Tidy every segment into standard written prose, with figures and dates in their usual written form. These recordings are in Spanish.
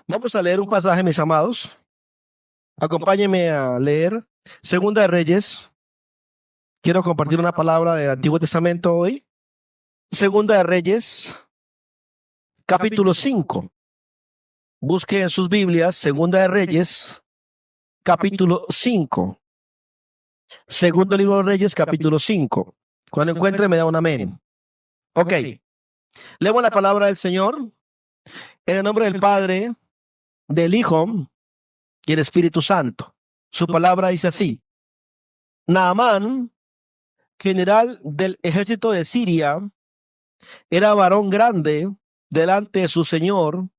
Vamos a leer un pasaje, mis amados. Acompáñenme a leer Segunda de Reyes. Quiero compartir una palabra del Antiguo Testamento hoy. Segunda de Reyes, capítulo 5. Busque en sus Biblias Segunda de Reyes, capítulo 5. Segundo libro de Reyes, capítulo 5. Cuando encuentre me da un amén. Ok. Leemos la palabra del Señor en el nombre del Padre, del Hijo y el Espíritu Santo. Su palabra dice así: Naamán, general del ejército de Siria, era varón grande delante de su señor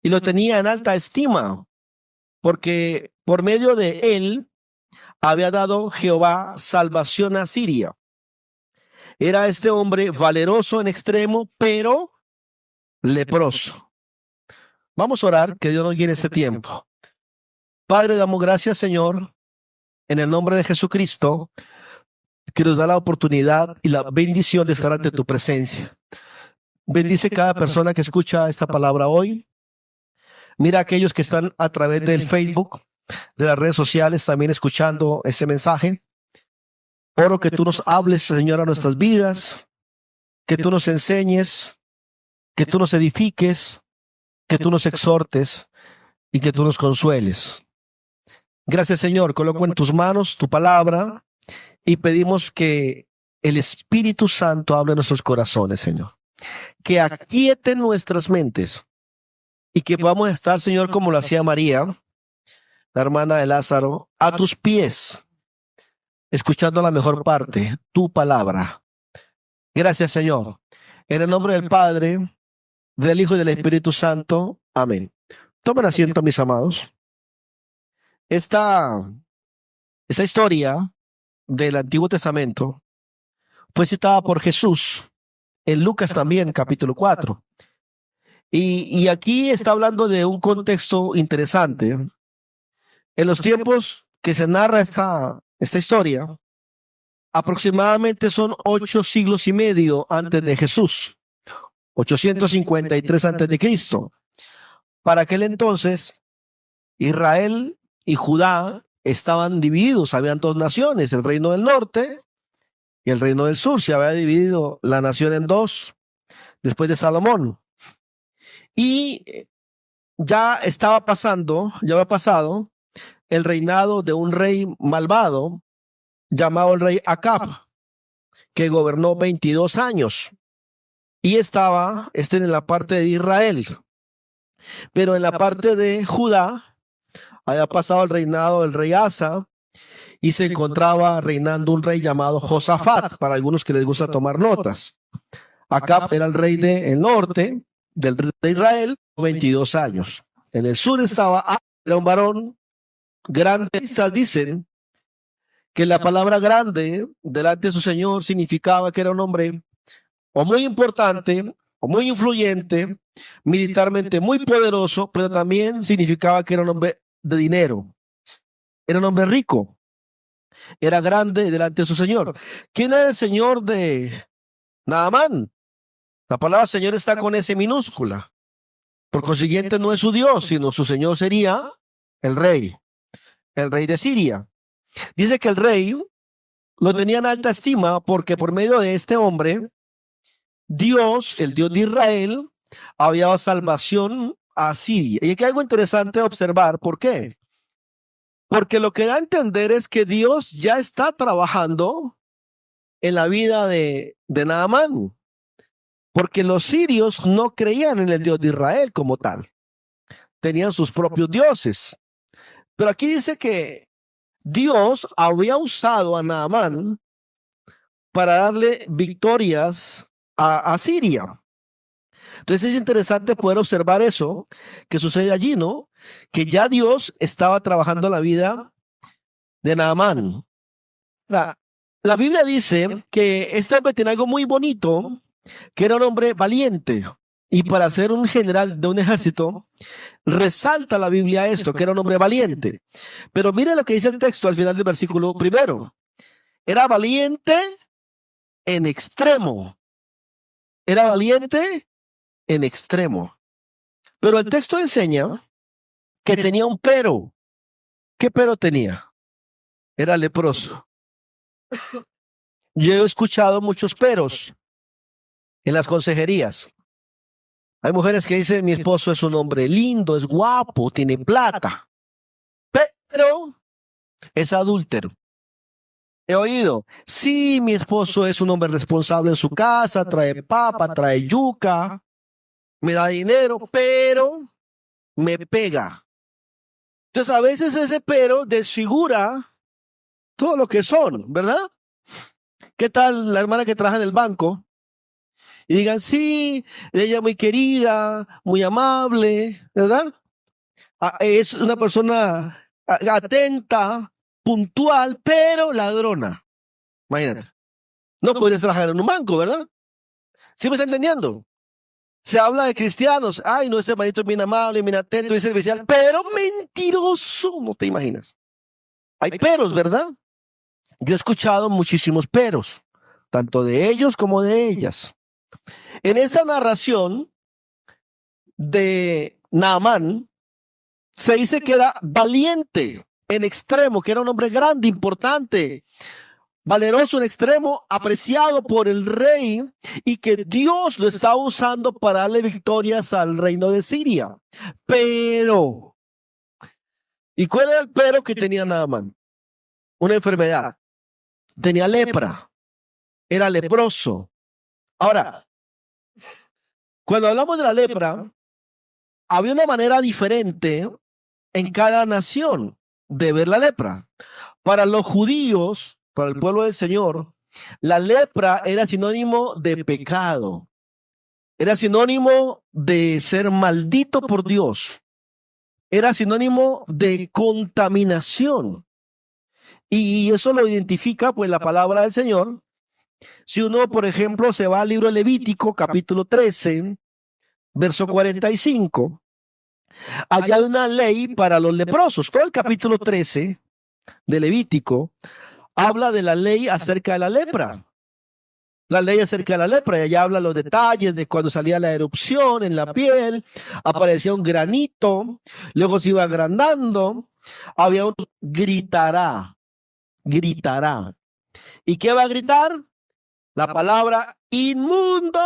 y lo tenía en alta estima, porque por medio de él había dado Jehová salvación a Siria. Era este hombre valeroso en extremo, pero leproso. Vamos a orar, que Dios nos guíe en este tiempo. Padre, damos gracias, Señor, en el nombre de Jesucristo, que nos da la oportunidad y la bendición de estar ante tu presencia. Bendice cada persona que escucha esta palabra hoy. Mira a aquellos que están a través del Facebook, de las redes sociales, también escuchando este mensaje. Oro que tú nos hables, Señor, a nuestras vidas, que tú nos enseñes, que tú nos edifiques, que tú nos exhortes y que tú nos consueles. Gracias, Señor. Coloco en tus manos tu palabra y pedimos que el Espíritu Santo hable en nuestros corazones, Señor. Que aquiete nuestras mentes y que podamos estar, Señor, como lo hacía María, la hermana de Lázaro, a tus pies, escuchando la mejor parte, tu palabra. Gracias, Señor. En el nombre del Padre, del Hijo y del Espíritu Santo. Amén. Tomen asiento, mis amados. Esta historia del Antiguo Testamento fue citada por Jesús en Lucas también, capítulo 4. Y aquí está hablando de un contexto interesante. En los tiempos que se narra esta historia, aproximadamente son 8 siglos y medio antes de Jesús, 853 antes de Cristo. Para aquel entonces, Israel y Judá estaban divididos, habían dos naciones, el reino del norte y el reino del sur. Se había dividido la nación en dos después de Salomón. Y ya había pasado el reinado de un rey malvado llamado el rey Acab, que gobernó 22 años. Y estaba en la parte de Israel. Pero en la parte de Judá había pasado el reinado del rey Asa y se encontraba reinando un rey llamado Josafat, para algunos que les gusta tomar notas. Acab era el rey del norte, del rey de Israel, 22 años. En el sur era un varón grande. Dicen que la palabra grande delante de su señor significaba que era un hombre o muy importante o muy influyente, militarmente muy poderoso, pero también significaba que era un hombre de dinero. Era un hombre rico. Era grande delante de su señor. ¿Quién era el señor de Naamán? La palabra Señor está con S minúscula. Por consiguiente, no es su Dios, sino su Señor sería el rey de Siria. Dice que el rey lo tenía en alta estima porque por medio de este hombre, Dios, el Dios de Israel, había dado salvación a Siria. Y aquí hay algo interesante de observar. ¿Por qué? Porque lo que da a entender es que Dios ya está trabajando en la vida de Naamán. Porque los sirios no creían en el Dios de Israel como tal. Tenían sus propios dioses. Pero aquí dice que Dios había usado a Naamán para darle victorias a Siria. Entonces es interesante poder observar eso que sucede allí, ¿no? Que ya Dios estaba trabajando la vida de Naamán. La Biblia dice que este hombre tiene algo muy bonito, que era un hombre valiente. Y para ser un general de un ejército, resalta la Biblia esto, que era un hombre valiente. Pero mire lo que dice el texto al final del versículo primero. Era valiente en extremo. Era valiente en extremo. Pero el texto enseña que tenía un pero. ¿Qué pero tenía? Era leproso. Yo he escuchado muchos peros en las consejerías. Hay mujeres que dicen, mi esposo es un hombre lindo, es guapo, tiene plata, pero es adúltero. He oído, sí, mi esposo es un hombre responsable en su casa, trae papa, trae yuca, me da dinero, pero me pega. Entonces a veces ese pero desfigura todo lo que son, ¿verdad? ¿Qué tal la hermana que trabaja en el banco? Y digan, sí, ella es muy querida, muy amable, ¿verdad? Es una persona atenta, puntual, pero ladrona. Imagínate. No podrías trabajar en un banco, ¿verdad? ¿Sí me está entendiendo? Se habla de cristianos. Ay, no, este hermanito es bien amable, bien atento y servicial, pero mentiroso, no te imaginas. Hay peros, ¿verdad? Yo he escuchado muchísimos peros, tanto de ellos como de ellas. En esta narración de Naamán, se dice que era valiente en extremo, que era un hombre grande, importante, valeroso en extremo, apreciado por el rey y que Dios lo estaba usando para darle victorias al reino de Siria. Pero, ¿y cuál era el pero que tenía Naamán? Una enfermedad. Tenía lepra. Era leproso. Ahora, cuando hablamos de la lepra, había una manera diferente en cada nación de ver la lepra. Para los judíos, para el pueblo del Señor, la lepra era sinónimo de pecado. Era sinónimo de ser maldito por Dios. Era sinónimo de contaminación. Y eso lo identifica pues la palabra del Señor. Si uno, por ejemplo, se va al libro de Levítico, capítulo 13, verso 45, allá hay una ley para los leprosos. Todo el capítulo 13 de Levítico habla de la ley acerca de la lepra. La ley acerca de la lepra, y allá habla los detalles de cuando salía la erupción en la piel, aparecía un granito, luego se iba agrandando, había un gritará, gritará. ¿Y qué va a gritar? La palabra inmundo,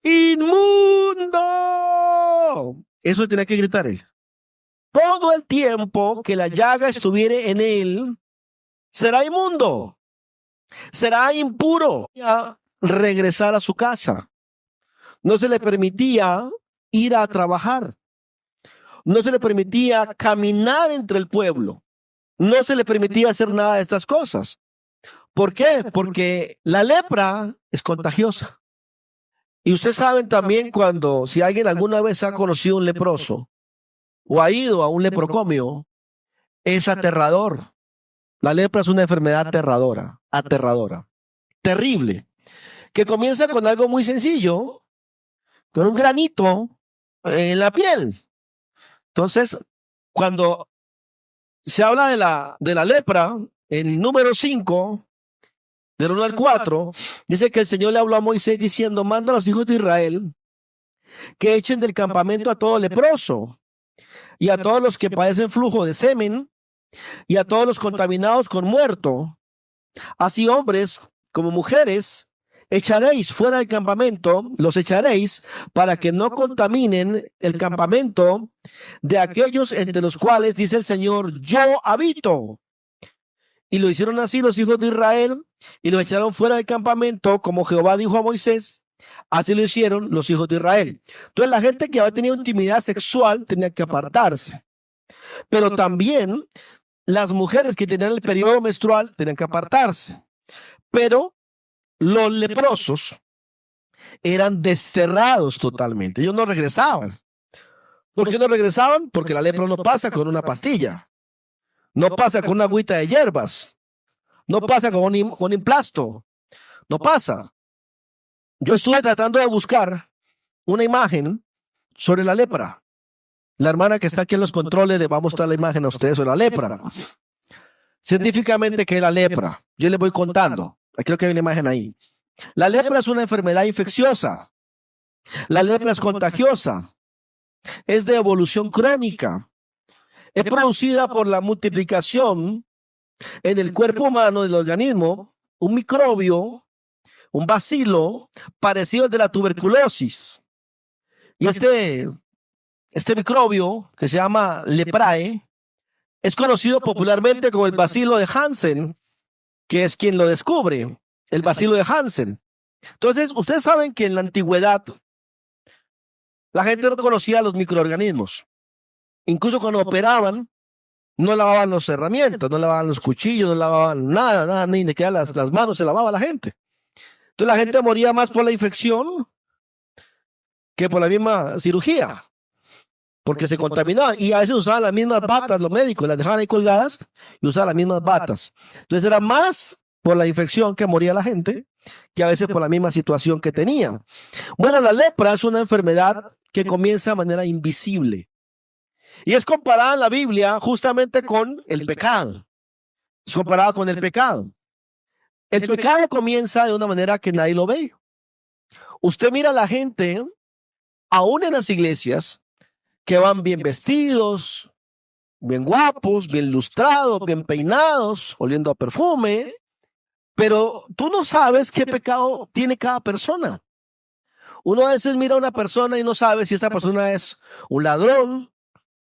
inmundo. Eso tenía que gritar él. Todo el tiempo que la llaga estuviera en él, será inmundo. Será impuro regresar a su casa. No se le permitía ir a trabajar. No se le permitía caminar entre el pueblo. No se le permitía hacer nada de estas cosas. ¿Por qué? Porque la lepra es contagiosa. Y ustedes saben también cuando, si alguien alguna vez ha conocido un leproso o ha ido a un leprocomio, es aterrador. La lepra es una enfermedad aterradora, terrible, que comienza con algo muy sencillo, con un granito en la piel. Entonces, cuando se habla de la lepra, en número 5, del 1 al 4, dice que el Señor le habló a Moisés diciendo, manda a los hijos de Israel que echen del campamento a todo leproso y a todos los que padecen flujo de semen y a todos los contaminados con muerto. Así hombres como mujeres echaréis fuera del campamento, los echaréis para que no contaminen el campamento de aquellos entre los cuales dice el Señor, yo habito. Y lo hicieron así los hijos de Israel y los echaron fuera del campamento, como Jehová dijo a Moisés, así lo hicieron los hijos de Israel. Entonces la gente que había tenido intimidad sexual tenía que apartarse. Pero también las mujeres que tenían el periodo menstrual tenían que apartarse. Pero los leprosos eran desterrados totalmente. Ellos no regresaban. ¿Por qué no regresaban? Porque la lepra no pasa con una pastilla. No pasa con una agüita de hierbas. No pasa con un emplasto. No pasa. Yo estuve tratando de buscar una imagen sobre la lepra. La hermana que está aquí en los controles le va a mostrar la imagen a ustedes sobre la lepra. Científicamente, ¿qué es la lepra? Yo les voy contando. Creo que hay una imagen ahí. La lepra es una enfermedad infecciosa La lepra es contagiosa, es de evolución crónica, es producida por la multiplicación en el cuerpo humano del organismo, un microbio, un bacilo parecido al de la tuberculosis. Y este microbio, que se llama leprae, es conocido popularmente como el bacilo de Hansen, que es quien lo descubre, el bacilo de Hansen. Entonces, ustedes saben que en la antigüedad la gente no conocía los microorganismos. Incluso cuando operaban, no lavaban las herramientas, no lavaban los cuchillos, no lavaban nada, ni de que las manos se lavaba la gente. Entonces la gente moría más por la infección que por la misma cirugía, porque se contaminaban. Y a veces usaban las mismas batas los médicos, las dejaban ahí colgadas y usaban las mismas batas. Entonces era más por la infección que moría la gente que a veces por la misma situación que tenían. Bueno, la lepra es una enfermedad que comienza de manera invisible. Y es comparada en la Biblia justamente con el pecado. Es comparada con el pecado. El pecado comienza de una manera que nadie lo ve. Usted mira a la gente, aún en las iglesias, que van bien vestidos, bien guapos, bien lustrados, bien peinados, oliendo a perfume, pero tú no sabes qué pecado tiene cada persona. Uno a veces mira a una persona y no sabe si esta persona es un ladrón,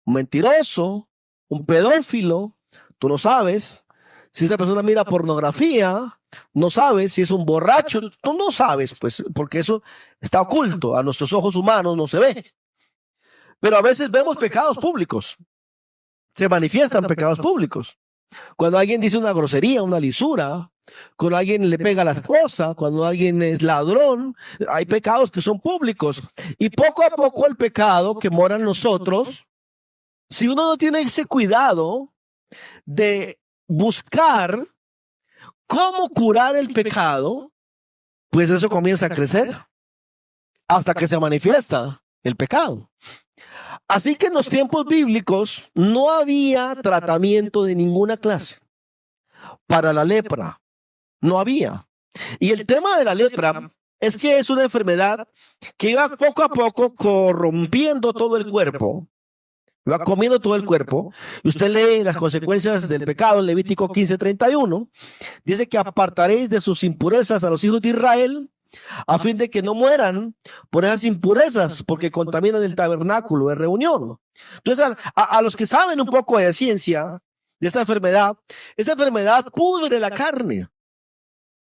un mentiroso, un pedófilo. Tú no sabes si esta persona mira pornografía, no sabes si es un borracho. Tú no sabes, pues, porque eso está oculto. A nuestros ojos humanos no se ve. Pero a veces vemos pecados públicos. Se manifiestan pecados públicos. Cuando alguien dice una grosería, una lisura, cuando alguien le pega a la esposa, cuando alguien es ladrón, hay pecados que son públicos. Y poco a poco el pecado que mora en nosotros, si uno no tiene ese cuidado de buscar cómo curar el pecado, pues eso comienza a crecer hasta que se manifiesta el pecado. Así que en los tiempos bíblicos no había tratamiento de ninguna clase para la lepra. No había. Y el tema de la lepra es que es una enfermedad que iba poco a poco corrompiendo todo el cuerpo. Va comiendo todo el cuerpo. Y usted lee las consecuencias del pecado en Levítico 15:31. Dice que apartaréis de sus impurezas a los hijos de Israel a fin de que no mueran por esas impurezas, porque contaminan el tabernáculo de reunión. Entonces, a los que saben un poco de ciencia de esta enfermedad pudre la carne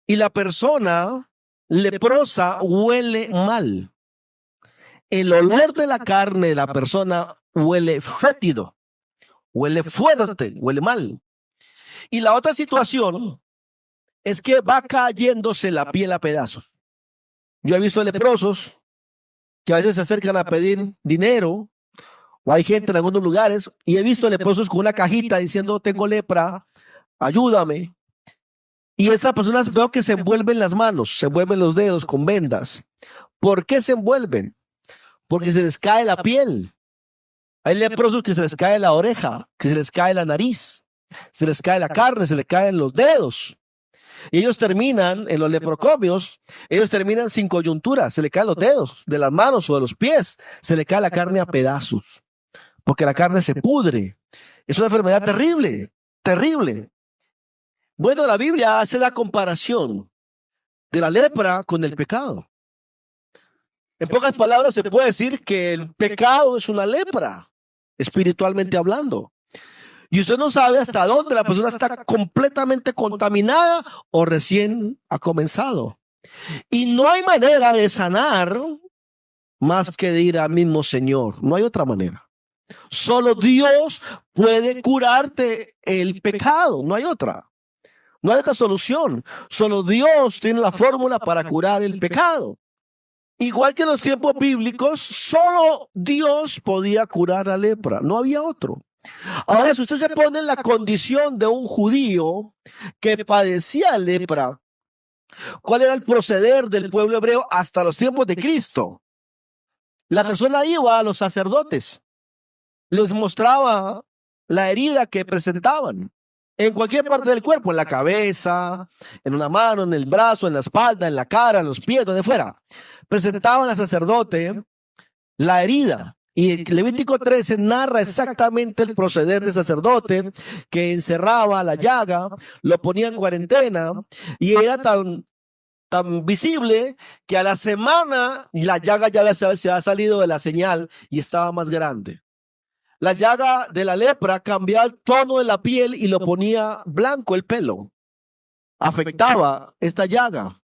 y la persona leprosa huele mal. El olor de la carne de la persona huele fétido, huele fuerte, huele mal. Y la otra situación es que va cayéndose la piel a pedazos. Yo he visto leprosos que a veces se acercan a pedir dinero, o hay gente en algunos lugares, y he visto leprosos con una cajita diciendo, tengo lepra, ayúdame. Y estas personas veo que se envuelven las manos, se envuelven los dedos con vendas. ¿Por qué se envuelven? Porque se les cae la piel. Hay leprosos que se les cae la oreja, que se les cae la nariz, se les cae la carne, se les caen los dedos. Y ellos terminan, en los leprocomios, ellos terminan sin coyuntura, se le caen los dedos de las manos o de los pies, se le cae la carne a pedazos, porque la carne se pudre. Es una enfermedad terrible, terrible. Bueno, la Biblia hace la comparación de la lepra con el pecado. En pocas palabras se puede decir que el pecado es una lepra, espiritualmente hablando. Y usted no sabe hasta dónde la persona está completamente contaminada o recién ha comenzado. Y no hay manera de sanar más que de ir al mismo Señor. No hay otra manera. Solo Dios puede curarte el pecado. No hay otra. No hay otra solución. Solo Dios tiene la fórmula para curar el pecado. Igual que en los tiempos bíblicos, solo Dios podía curar la lepra. No había otro. Ahora, si usted se pone en la condición de un judío que padecía lepra, ¿cuál era el proceder del pueblo hebreo hasta los tiempos de Cristo? La persona iba a los sacerdotes, les mostraba la herida que presentaban en cualquier parte del cuerpo, en la cabeza, en una mano, en el brazo, en la espalda, en la cara, en los pies, donde fuera. Presentaban al sacerdote la herida. Y en Levítico 13 narra exactamente el proceder del sacerdote que encerraba la llaga, lo ponía en cuarentena y era tan visible que a la semana la llaga ya se había salido de la señal y estaba más grande. La llaga de la lepra cambiaba el tono de la piel y lo ponía blanco el pelo. Afectaba esta llaga.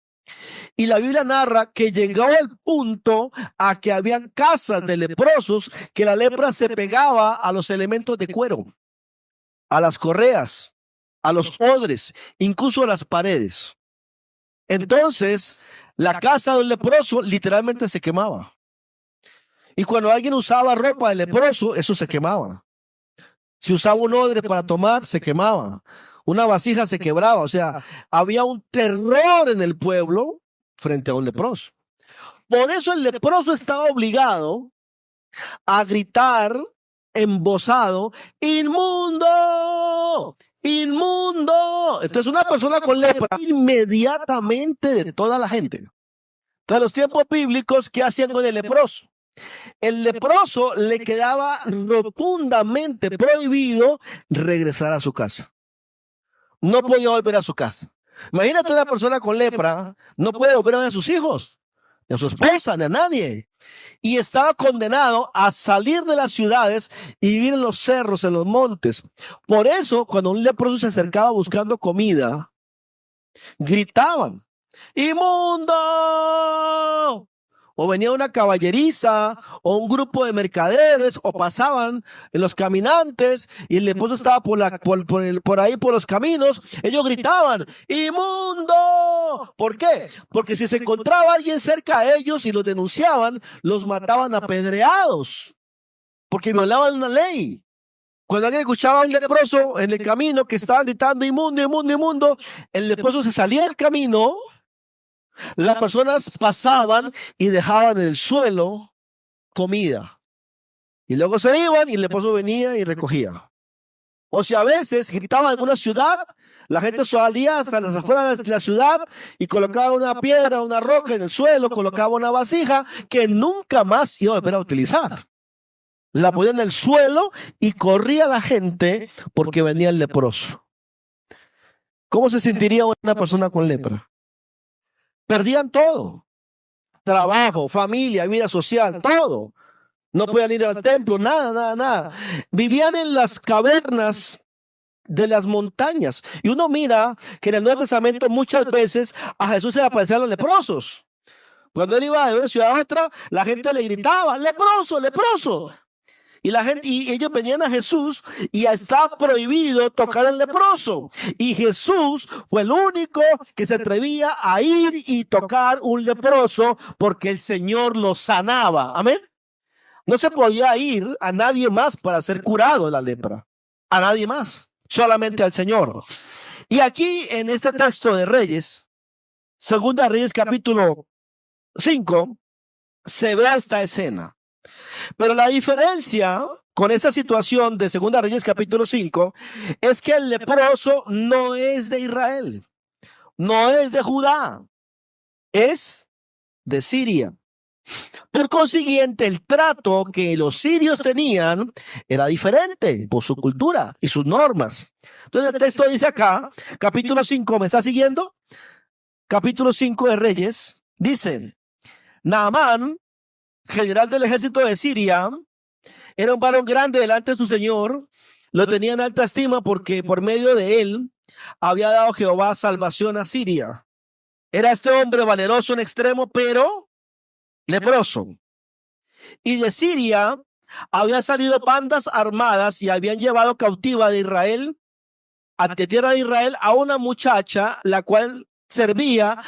Y la Biblia narra que llegó el punto a que habían casas de leprosos que la lepra se pegaba a los elementos de cuero, a las correas, a los odres, incluso a las paredes. Entonces, la casa del leproso literalmente se quemaba. Y cuando alguien usaba ropa de leproso, eso se quemaba. Si usaba un odre para tomar, se quemaba. Una vasija se quebraba. O sea, había un terror en el pueblo frente a un leproso. Por eso el leproso estaba obligado a gritar embozado, ¡inmundo! ¡Inmundo! Entonces una persona con lepra inmediatamente de toda la gente. Entonces los tiempos bíblicos, ¿qué hacían con el leproso? El leproso le quedaba rotundamente prohibido regresar a su casa. No podía volver a su casa. Imagínate una persona con lepra, no puede volver a ver a sus hijos, ni a su esposa, ni a nadie. Y estaba condenado a salir de las ciudades y vivir en los cerros, en los montes. Por eso, cuando un leproso se acercaba buscando comida, gritaban, ¡inmundo! O venía una caballeriza, o un grupo de mercaderes, o pasaban en los caminantes, y el leproso estaba por ahí por los caminos. Ellos gritaban, ¡inmundo! ¿Por qué? Porque si se encontraba alguien cerca de ellos y los denunciaban, los mataban apedreados, porque violaban una ley. Cuando alguien escuchaba a un leproso en el camino que estaba gritando, ¡inmundo, inmundo, inmundo!, el leproso se salía del camino. Las personas pasaban y dejaban en el suelo comida. Y luego se iban y el leproso venía y recogía. O si a veces gritaban en alguna ciudad, la gente salía hasta las afueras de la ciudad y colocaba una piedra, una roca en el suelo, colocaba una vasija que nunca más iba a volver a utilizar. La ponían en el suelo y corría la gente porque venía el leproso. ¿Cómo se sentiría una persona con lepra? Perdían todo. Trabajo, familia, vida social, todo. No podían ir al templo, nada. Vivían en las cavernas de las montañas. Y uno mira que en el Nuevo Testamento muchas veces a Jesús se le aparecían los leprosos. Cuando él iba de una ciudad a otra, la gente le gritaba, leproso, leproso. Y ellos venían a Jesús y estaba prohibido tocar al leproso. Y Jesús fue el único que se atrevía a ir y tocar un leproso porque el Señor lo sanaba. Amén. No se podía ir a nadie más para ser curado de la lepra. A nadie más. Solamente al Señor. Y aquí en este texto de Reyes, Segunda Reyes capítulo 5, se ve esta escena. Pero la diferencia con esta situación de Segunda Reyes capítulo 5 es que el leproso no es de Israel, no es de Judá, es de Siria. Por consiguiente, el trato que los sirios tenían era diferente por su cultura y sus normas. Entonces el texto dice acá, capítulo 5, ¿me está siguiendo? Capítulo 5 de Reyes, dice, Naamán, general del ejército de Siria, era un varón grande delante de su señor, lo tenía en alta estima porque por medio de él había dado Jehová salvación a Siria. Era este hombre valeroso en extremo, pero leproso. Y de Siria habían salido bandas armadas y habían llevado cautiva de Israel, de tierra de Israel, a una muchacha, la cual servía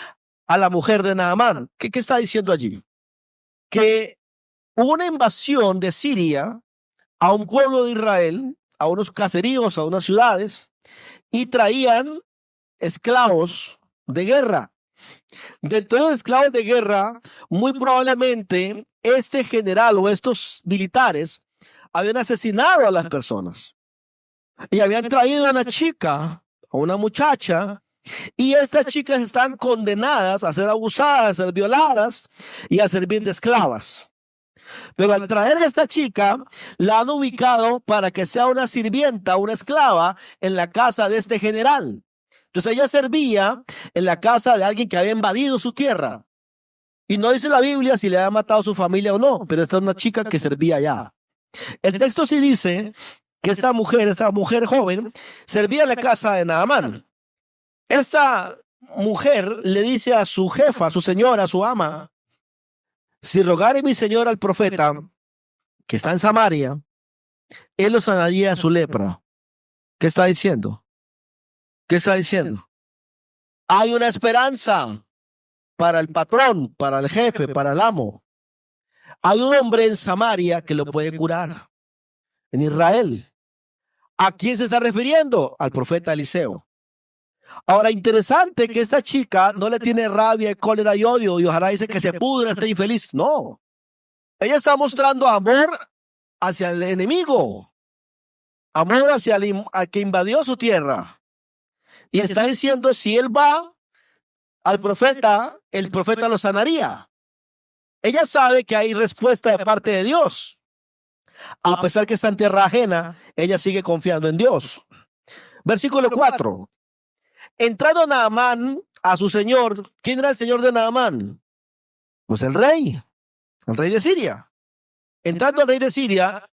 a la mujer de Naamán. ¿Qué está diciendo allí? Que hubo una invasión de Siria a un pueblo de Israel, a unos caseríos, a unas ciudades, y traían esclavos de guerra. Dentro de los esclavos de guerra, muy probablemente este general o estos militares habían asesinado a las personas. Y habían traído a una chica, a una muchacha, y estas chicas están condenadas a ser abusadas, a ser violadas y a servir de esclavas. Pero al traer a esta chica, la han ubicado para que sea una sirvienta, una esclava, en la casa de este general. Entonces ella servía en la casa de alguien que había invadido su tierra. Y no dice la Biblia si le había matado a su familia o no, pero esta es una chica que servía allá. El texto sí dice que esta mujer joven, servía en la casa de Naamán. Esta mujer le dice a su jefa, a su señora, a su ama: si rogare mi señor al profeta que está en Samaria, él lo sanaría de su lepra. ¿Qué está diciendo? ¿Qué está diciendo? Hay una esperanza para el patrón, para el jefe, para el amo. Hay un hombre en Samaria que lo puede curar. En Israel. ¿A quién se está refiriendo? Al profeta Eliseo. Ahora, interesante que esta chica no le tiene rabia, cólera y odio, y ojalá dice que se pudra, esté infeliz. No. Ella está mostrando amor hacia el enemigo, amor hacia al que invadió su tierra. Y está diciendo, si él va al profeta, el profeta lo sanaría. Ella sabe que hay respuesta de parte de Dios. A pesar que está en tierra ajena, ella sigue confiando en Dios. Versículo 4. Entrando Naamán a su señor, ¿quién era el señor de Naamán? Pues el rey de Siria. Entrando al rey de Siria,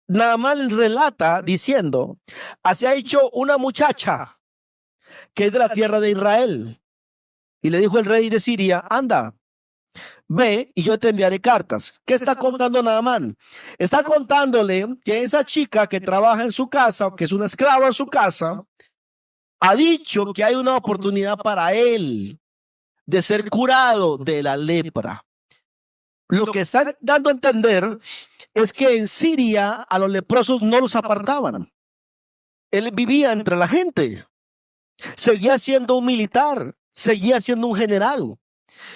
Naamán relata diciendo: así ha hecho una muchacha que es de la tierra de Israel. Y le dijo el rey de Siria: anda, ve y yo te enviaré cartas. ¿Qué está contando Naamán? Está contándole que esa chica que trabaja en su casa, o que es una esclava en su casa, ha dicho que hay una oportunidad para él de ser curado de la lepra. Lo que está dando a entender es que en Siria a los leprosos no los apartaban. Él vivía entre la gente. Seguía siendo un militar, seguía siendo un general.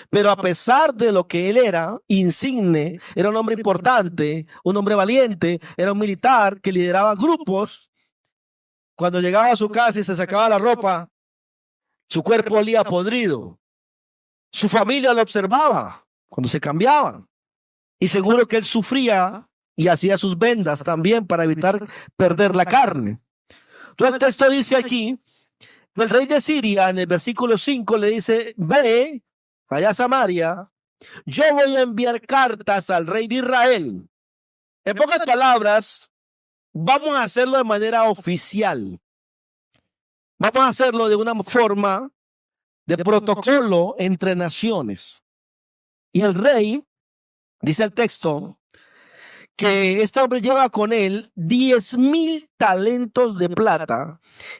Pero a pesar de lo que él era, insigne, era un hombre importante, un hombre valiente, era un militar que lideraba grupos. Cuando llegaba a su casa y se sacaba la ropa, su cuerpo olía podrido. Su familia lo observaba cuando se cambiaban. Y seguro que él sufría y hacía sus vendas también para evitar perder la carne. Entonces el texto dice aquí, el rey de Siria en el versículo 5 le dice: ve allá a Samaria, yo voy a enviar cartas al rey de Israel. En pocas palabras, vamos a hacerlo de manera oficial. Vamos a hacerlo de una forma de protocolo entre naciones. Y el rey, dice el texto, que este hombre lleva con él 10,000 talentos de plata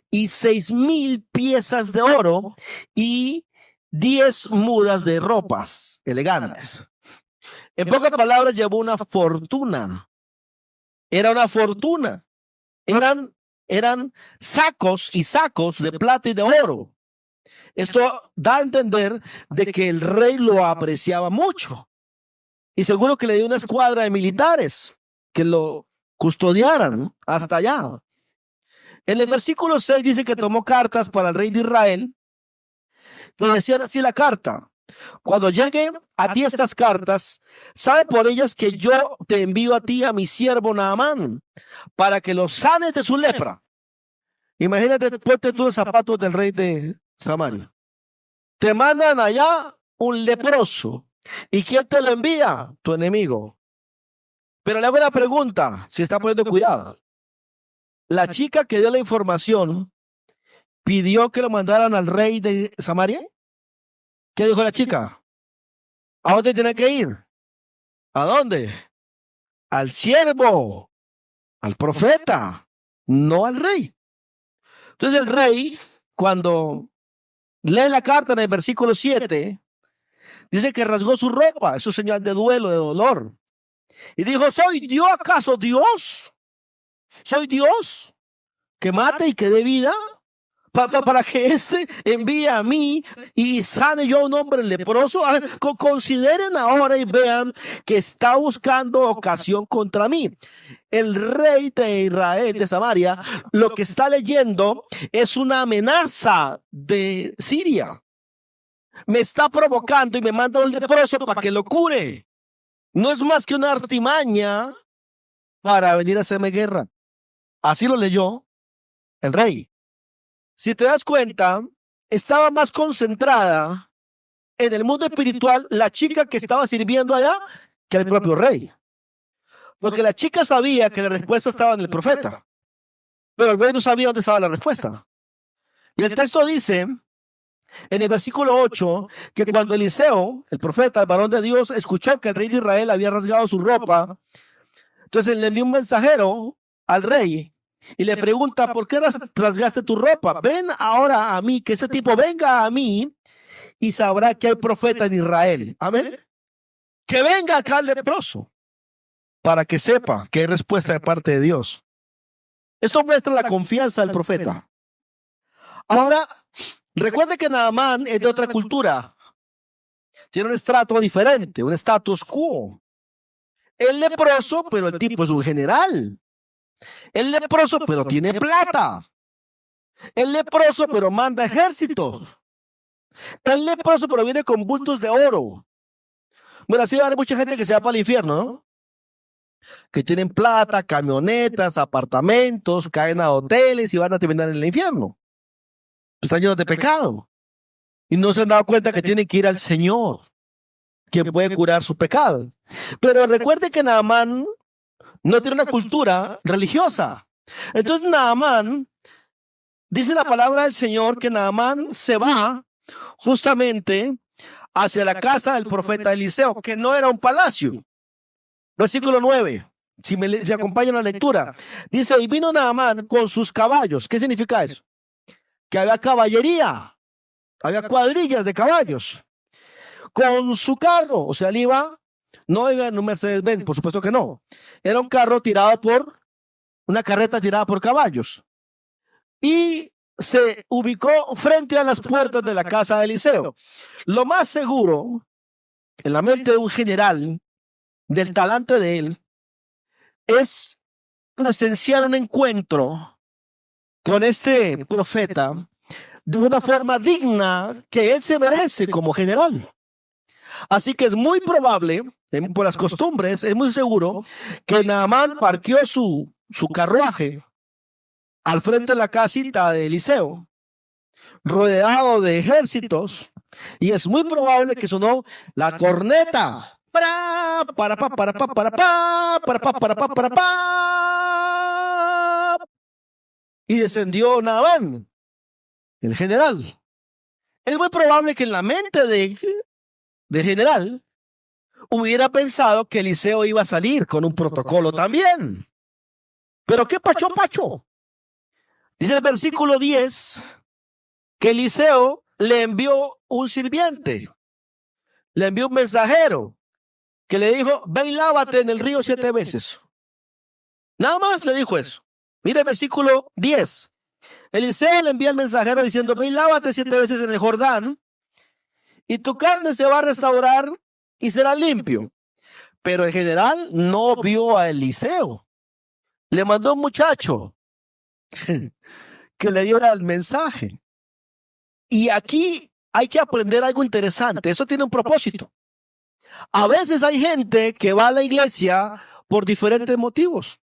y 6,000 piezas de oro y 10 mudas de ropas elegantes. En pocas palabras, llevó una fortuna. Era una fortuna. Eran sacos y sacos de plata y de oro. Esto da a entender de que el rey lo apreciaba mucho. Y seguro que le dio una escuadra de militares que lo custodiaran hasta allá. En el versículo 6 dice que tomó cartas para el rey de Israel. Y decían así la carta: cuando lleguen a ti estas cartas, sabe por ellas que yo te envío a ti a mi siervo Naamán, para que lo sanes de su lepra. Imagínate, ponte tú los zapatos del rey de Samaria. Te mandan allá un leproso. ¿Y quién te lo envía? Tu enemigo. Pero le hago una pregunta, si está poniendo cuidado. La chica que dio la información pidió que lo mandaran al rey de Samaria. ¿Qué dijo la chica? ¿A dónde tiene que ir? ¿A dónde? Al siervo, al profeta, no al rey. Entonces el rey, cuando lee la carta en el versículo 7, dice que rasgó su ropa. Eso es señal de duelo, de dolor. Y dijo: ¿soy yo acaso Dios? ¿Soy Dios que mate y que dé vida? para que éste envíe a mí y sane yo a un hombre leproso. A ver, consideren ahora y vean que está buscando ocasión contra mí. El rey de Israel, de Samaria, lo que está leyendo es una amenaza de Siria. Me está provocando y me manda un leproso para que lo cure. No es más que una artimaña para venir a hacerme guerra. Así lo leyó el rey. Si te das cuenta, estaba más concentrada en el mundo espiritual la chica que estaba sirviendo allá que el propio rey. Porque la chica sabía que la respuesta estaba en el profeta, pero el rey no sabía dónde estaba la respuesta. Y el texto dice, en el versículo 8, que cuando Eliseo, el profeta, el varón de Dios, escuchó que el rey de Israel había rasgado su ropa, entonces le envió un mensajero al rey y le pregunta, ¿por qué rasgaste tu ropa? Ven ahora a mí, que ese tipo venga a mí y sabrá que hay profeta en Israel. Amén. Que venga acá el leproso para que sepa que hay respuesta de parte de Dios. Esto muestra la confianza del profeta. Ahora, recuerde que Naamán es de otra cultura. Tiene un estrato diferente, un status quo. El leproso, pero el tipo es un general. El leproso, pero tiene plata. El leproso, pero manda ejércitos. El leproso, pero viene con bultos de oro. Bueno, así va a haber mucha gente que se va para el infierno, ¿no? Que tienen plata, camionetas, apartamentos, caen a hoteles y van a terminar en el infierno. Están llenos de pecado. Y no se han dado cuenta que tienen que ir al Señor, quien puede curar su pecado. Pero recuerde que Naamán no tiene una cultura religiosa. Entonces Naamán, dice la palabra del Señor que Naamán se va justamente hacia la casa del profeta Eliseo, que no era un palacio. Versículo 9, si me acompañan la lectura, dice, y vino Naamán con sus caballos. ¿Qué significa eso? Que había caballería, había cuadrillas de caballos, con su carro, o sea, él iba, no iba en un Mercedes-Benz, por supuesto que no, era un carro tirado por, una carreta tirada por caballos, y se ubicó frente a las puertas de la casa de Eliseo. Lo más seguro, en la mente de un general, del talante de él, es presenciar un encuentro con este profeta de una forma digna que él se merece como general. Así que es muy probable, por las costumbres, es muy seguro que Naamán parqueó su carruaje al frente de la casita de Eliseo, rodeado de ejércitos, y es muy probable que sonó la corneta. Y descendió Naamán, el general. Es muy probable que en la mente del general hubiera pensado que Eliseo iba a salir con un protocolo también. Pero ¿qué pacho, pacho? Dice el versículo 10 que Eliseo le envió un sirviente, le envió un mensajero que le dijo, ven y lávate en el río 7 veces. Nada más le dijo eso. Mire el versículo 10. Eliseo le envía al mensajero diciendo, ven y lávate 7 veces en el Jordán y tu carne se va a restaurar y será limpio. Pero el general no vio a Eliseo. Le mandó un muchacho que le diera el mensaje. Y aquí hay que aprender algo interesante. Eso tiene un propósito. A veces hay gente que va a la iglesia por diferentes motivos.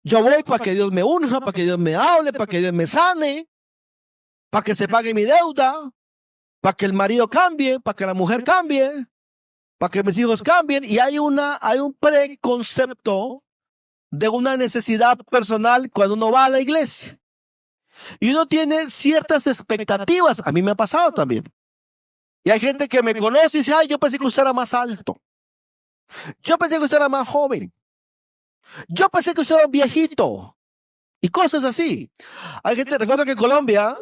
Yo voy para que Dios me unja, para que Dios me hable, para que Dios me sane, para que se pague mi deuda, para que el marido cambie, para que la mujer cambie, para que mis hijos cambien. Y hay un preconcepto de una necesidad personal cuando uno va a la iglesia. Y uno tiene ciertas expectativas. A mí me ha pasado también. Y hay gente que me conoce y dice, ay, yo pensé que usted era más alto. Yo pensé que usted era más joven. Yo pensé que usted era un viejito. Y cosas así. Hay gente, recuerdo que en Colombia,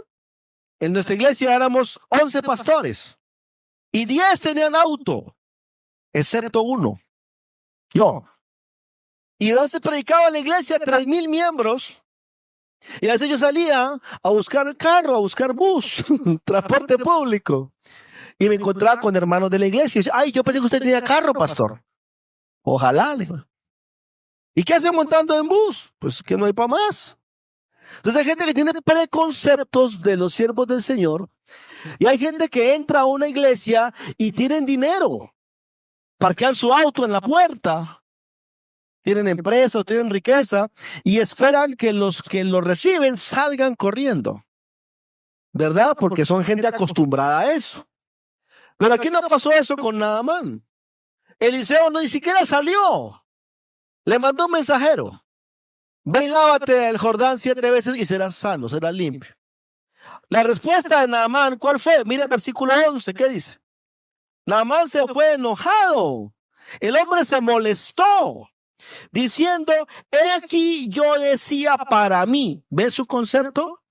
en nuestra iglesia éramos 11 pastores. Y 10 tenían auto, excepto uno. Yo. Y 11 predicaba en la iglesia, 3,000 miembros. Y a veces yo salía a buscar carro, a buscar bus, transporte público. Y me encontraba con hermanos de la iglesia. Y decía, ay, yo pensé que usted tenía carro, pastor. Ojalá. Le digo. ¿Y qué hace montando en bus? Pues que no hay para más. Entonces hay gente que tiene preconceptos de los siervos del Señor. Y hay gente que entra a una iglesia y tienen dinero. Parquean su auto en la puerta. Tienen empresa o tienen riqueza. Y esperan que los que lo reciben salgan corriendo. ¿Verdad? Porque son gente acostumbrada a eso. Pero aquí no pasó eso con Naamán. Eliseo no ni siquiera salió. Le mandó un mensajero. Ve y lávate el Jordán 7 veces y serás sano, serás limpio. La respuesta de Naamán, ¿cuál fue? Mira el versículo 11, ¿qué dice? Naamán se fue enojado. El hombre se molestó, diciendo, he aquí yo decía para mí. ¿Ves su concepto?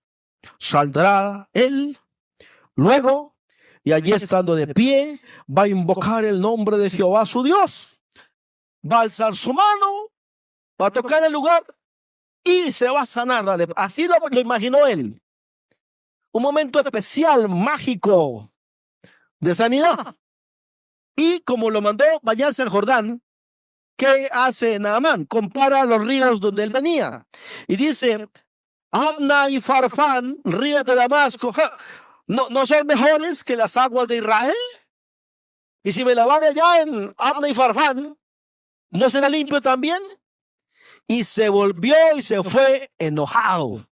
Saldrá él luego, y allí estando de pie, va a invocar el nombre de Jehová su Dios. Va a alzar su mano, va a tocar el lugar y se va a sanar. Así lo imaginó él. Un momento especial, mágico, de sanidad. Y como lo mandó bañarse al Jordán, ¿qué hace Naamán? Compara los ríos donde él venía. Y dice, Abna y Farfán, ríos de Damasco, ¿no son mejores que las aguas de Israel? Y si me lavare allá en Abna y Farfán, ¿no será limpio también? Y se volvió y se fue enojado.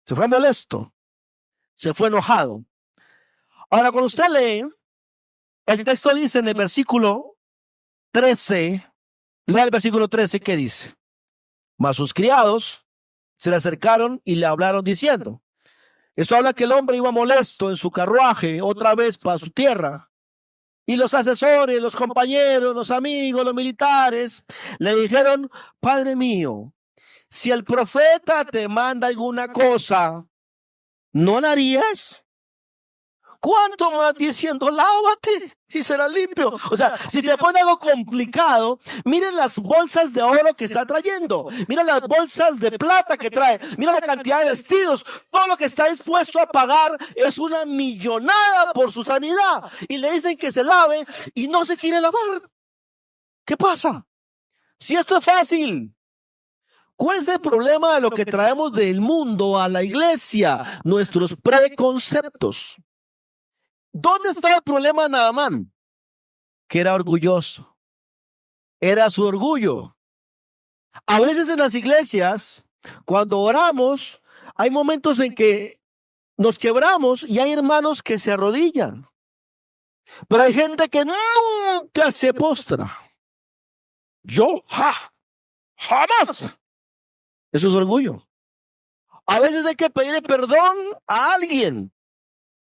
Se fue molesto. Se fue enojado. Ahora, cuando usted lee, el texto dice en el versículo 13, lea el versículo 13, ¿qué dice? Mas sus criados se le acercaron y le hablaron diciendo, esto habla que el hombre iba molesto en su carruaje otra vez para su tierra. Y los asesores, los compañeros, los amigos, los militares, le dijeron, Padre mío, si el profeta te manda alguna cosa, ¿no la harías? ¿Cuánto más diciendo, lávate y serás limpio? O sea, si te pone algo complicado, miren las bolsas de oro que está trayendo. Mira las bolsas de plata que trae. Mira la cantidad de vestidos. Todo lo que está dispuesto a pagar es una millonada por su sanidad. Y le dicen que se lave y no se quiere lavar. ¿Qué pasa? Si esto es fácil. ¿Cuál es el problema de lo que traemos del mundo a la iglesia? Nuestros preconceptos. ¿Dónde está el problema de Naamán? Que era orgulloso. Era su orgullo. A veces en las iglesias, cuando oramos, hay momentos en que nos quebramos y hay hermanos que se arrodillan. Pero hay gente que nunca se postra. Yo, jamás. Eso es orgullo. A veces hay que pedirle perdón a alguien,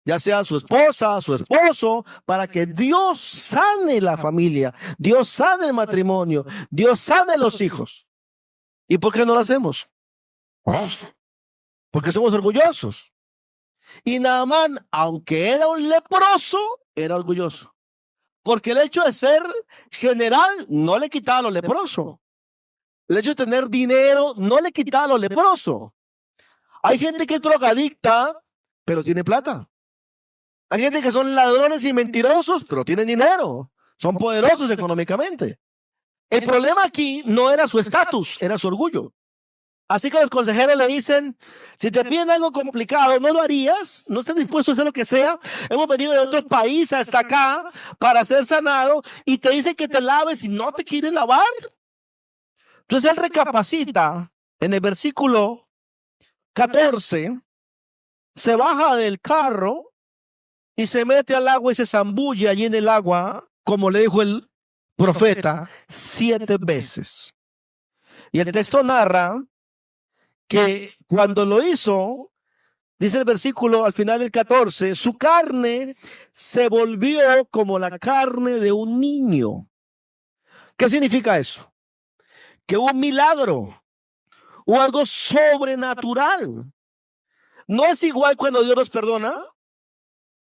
ya sea a su esposa, a su esposo, para que Dios sane la familia, Dios sane el matrimonio, Dios sane los hijos. ¿Y por qué no lo hacemos? Porque somos orgullosos. Y Naamán, aunque era un leproso, era orgulloso. Porque el hecho de ser general no le quitaba lo leproso. El hecho de tener dinero no le quitaba lo leproso. Hay gente que es drogadicta, pero tiene plata. Hay gente que son ladrones y mentirosos, pero tienen dinero. Son poderosos económicamente. El problema aquí no era su estatus, era su orgullo. Así que los consejeros le dicen, si te piden algo complicado, ¿no lo harías? ¿No estás dispuesto a hacer lo que sea? Hemos venido de otro país hasta acá para ser sanado y te dicen que te laves y no te quieren lavar. Entonces él recapacita en el versículo 14, se baja del carro y se mete al agua y se zambulle allí en el agua, como le dijo el profeta, 7 veces. Y el texto narra que cuando lo hizo, dice el versículo al final del 14, su carne se volvió como la carne de un niño. ¿Qué significa eso? Que hubo un milagro, hubo algo sobrenatural. No es igual cuando Dios nos perdona.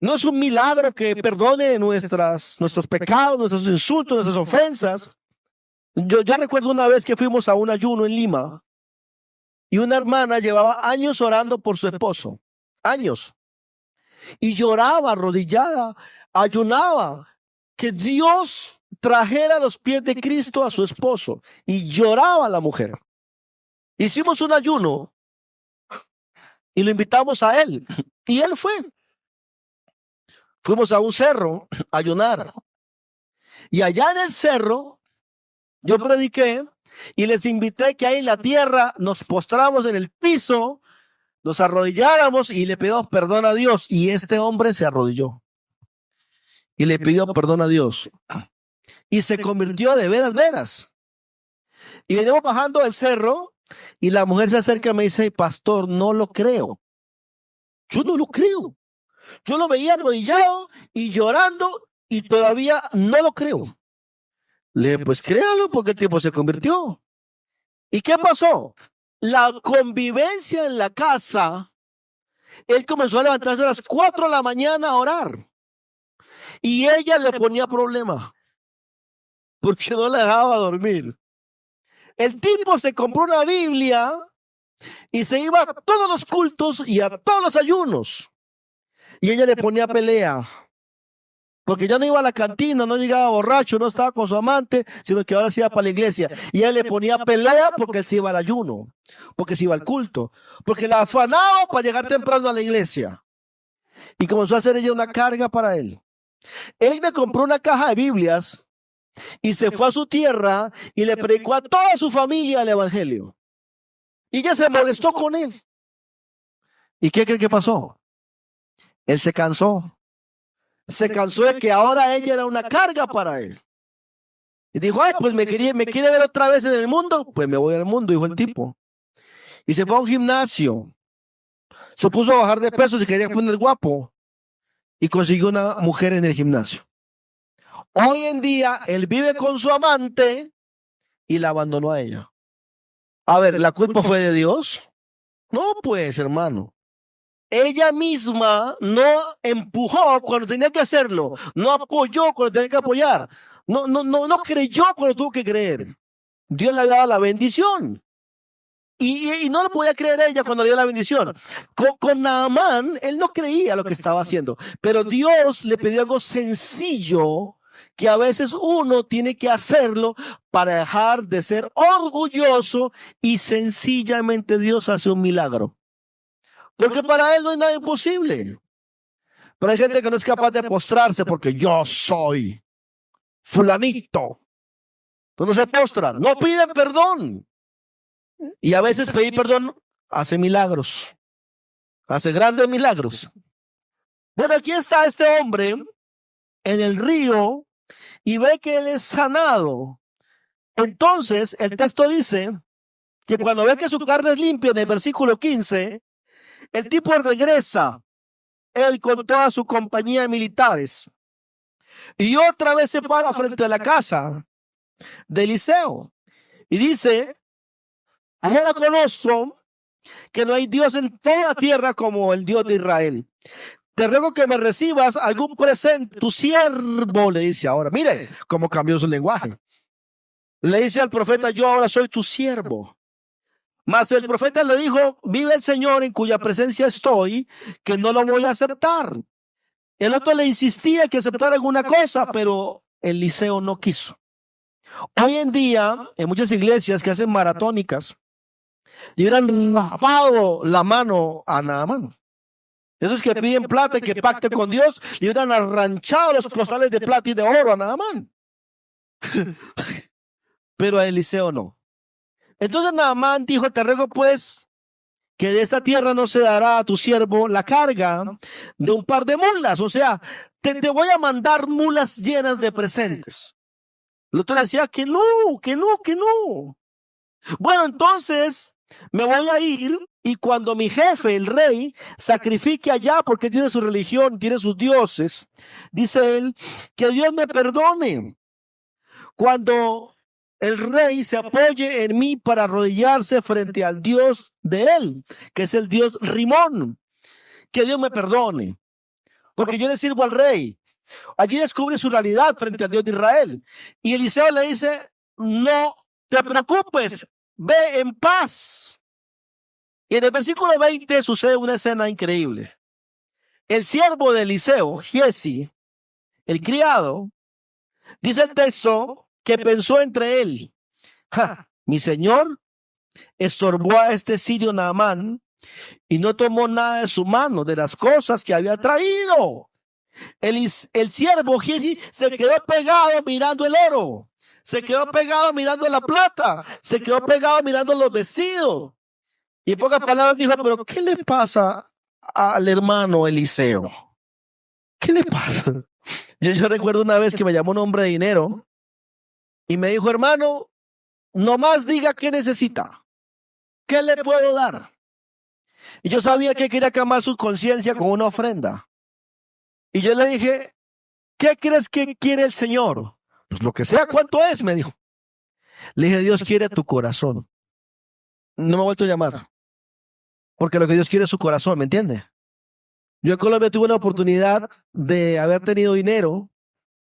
No es un milagro que perdone nuestros pecados, nuestros insultos, nuestras ofensas. Yo recuerdo una vez que fuimos a un ayuno en Lima Y una hermana llevaba años orando por su esposo, años, y lloraba arrodillada, ayunaba, que Dios trajera a los pies de Cristo a su esposo, y lloraba la mujer. Hicimos un ayuno y lo invitamos a él, y él fue. Fuimos a un cerro a ayunar, y allá en el cerro yo prediqué y les invité que ahí en la tierra nos postramos en el piso, nos arrodilláramos y le pedimos perdón a Dios. Y este hombre se arrodilló y le pidió perdón a Dios. Y se convirtió de veras. Y venimos bajando del cerro y la mujer se acerca y me dice, pastor, no lo creo. Yo no lo creo. Yo lo veía arrodillado y llorando y todavía no lo creo. Le dije, pues créalo porque el tipo se convirtió. ¿Y qué pasó? La convivencia en la casa, él comenzó a levantarse a las 4 de la mañana a orar. Y ella le ponía problema porque no le dejaba dormir. El tipo se compró una Biblia y se iba a todos los cultos y a todos los ayunos. Y ella le ponía pelea. Porque ya no iba a la cantina, no llegaba borracho, no estaba con su amante, sino que ahora se iba para la iglesia. Y él le ponía pelea porque él se iba al ayuno, porque se iba al culto, porque la afanaba para llegar temprano a la iglesia. Y comenzó a hacer ella una carga para él. Él me compró una caja de Biblias y se fue a su tierra y le predicó a toda su familia el evangelio. Y ella se molestó con él. ¿Y qué cree que pasó? Él se cansó. Se cansó de que ahora ella era una carga para él. Y dijo, ay, pues me quiere ver otra vez en el mundo. Pues me voy al mundo, dijo el tipo. Y se fue a un gimnasio. Se puso a bajar de peso, se quería poner guapo. Y consiguió una mujer en el gimnasio. Hoy en día, él vive con su amante y la abandonó a ella. A ver, ¿la culpa fue de Dios? No, pues, hermano. Ella misma no empujó cuando tenía que hacerlo, no apoyó cuando tenía que apoyar, no creyó cuando tuvo que creer. Dios le había dado la bendición. Y no lo podía creer ella cuando le dio la bendición. Con Naamán, él no creía lo que estaba haciendo, pero Dios le pidió algo sencillo que a veces uno tiene que hacerlo para dejar de ser orgulloso y sencillamente Dios hace un milagro. Porque para él no hay nada imposible. Pero hay gente que no es capaz de postrarse porque yo soy fulanito. Entonces no se postran, no piden perdón. Y a veces pedir perdón hace milagros. Hace grandes milagros. Bueno, aquí está este hombre en el río y ve que él es sanado. Entonces el texto dice que cuando ve que su carne es limpia, en el versículo 15, el tipo regresa, él con toda su compañía de militares, y otra vez se para frente a la casa de Eliseo y dice, ahora conozco que no hay Dios en toda la tierra como el Dios de Israel. Te ruego que me recibas algún presente, tu siervo, le dice ahora. Mire cómo cambió su lenguaje. Le dice al profeta, yo ahora soy tu siervo. Mas el profeta le dijo, vive el Señor en cuya presencia estoy, que no lo voy a aceptar. El otro le insistía que aceptara alguna cosa, pero Eliseo no quiso. Hoy en día, en muchas iglesias que hacen maratónicas, le hubieran lavado la mano a Naamán. Esos que piden plata y que pacten con Dios, le hubieran arranchado los costales de plata y de oro a Naamán. Pero a Eliseo no. Entonces Naamán dijo, te ruego pues que de esta tierra no se dará a tu siervo la carga de un par de mulas. O sea, te voy a mandar mulas llenas de presentes. El otro decía que no. Bueno, entonces me voy a ir y cuando mi jefe, el rey, sacrifique allá porque tiene su religión, tiene sus dioses, dice él, que Dios me perdone. Cuando el rey se apoye en mí para arrodillarse frente al Dios de él, que es el Dios Rimón. Que Dios me perdone, porque yo le sirvo al rey. Allí descubre su realidad frente al Dios de Israel. Y Eliseo le dice, no te preocupes, ve en paz. Y en el versículo 20 sucede una escena increíble. El siervo de Eliseo, Giezi, el criado, dice el texto que pensó entre él: mi señor estorbó a este sirio Naamán y no tomó nada de su mano de las cosas que había traído. El siervo Giezi se quedó pegado mirando el oro, se quedó pegado mirando la plata, se quedó pegado mirando los vestidos. Y en pocas palabras dijo: pero ¿qué le pasa al hermano Eliseo? ¿Qué le pasa? Yo recuerdo una vez que me llamó un hombre de dinero y me dijo: hermano, nomás diga qué necesita, qué le puedo dar. Y yo sabía que quería calmar su conciencia con una ofrenda. Y yo le dije: ¿qué crees que quiere el Señor? Pues lo que sea. ¿Cuánto es?, me dijo. Le dije: Dios quiere tu corazón. No me ha vuelto a llamar, porque lo que Dios quiere es su corazón, ¿me entiende? Yo en Colombia tuve una oportunidad de haber tenido dinero.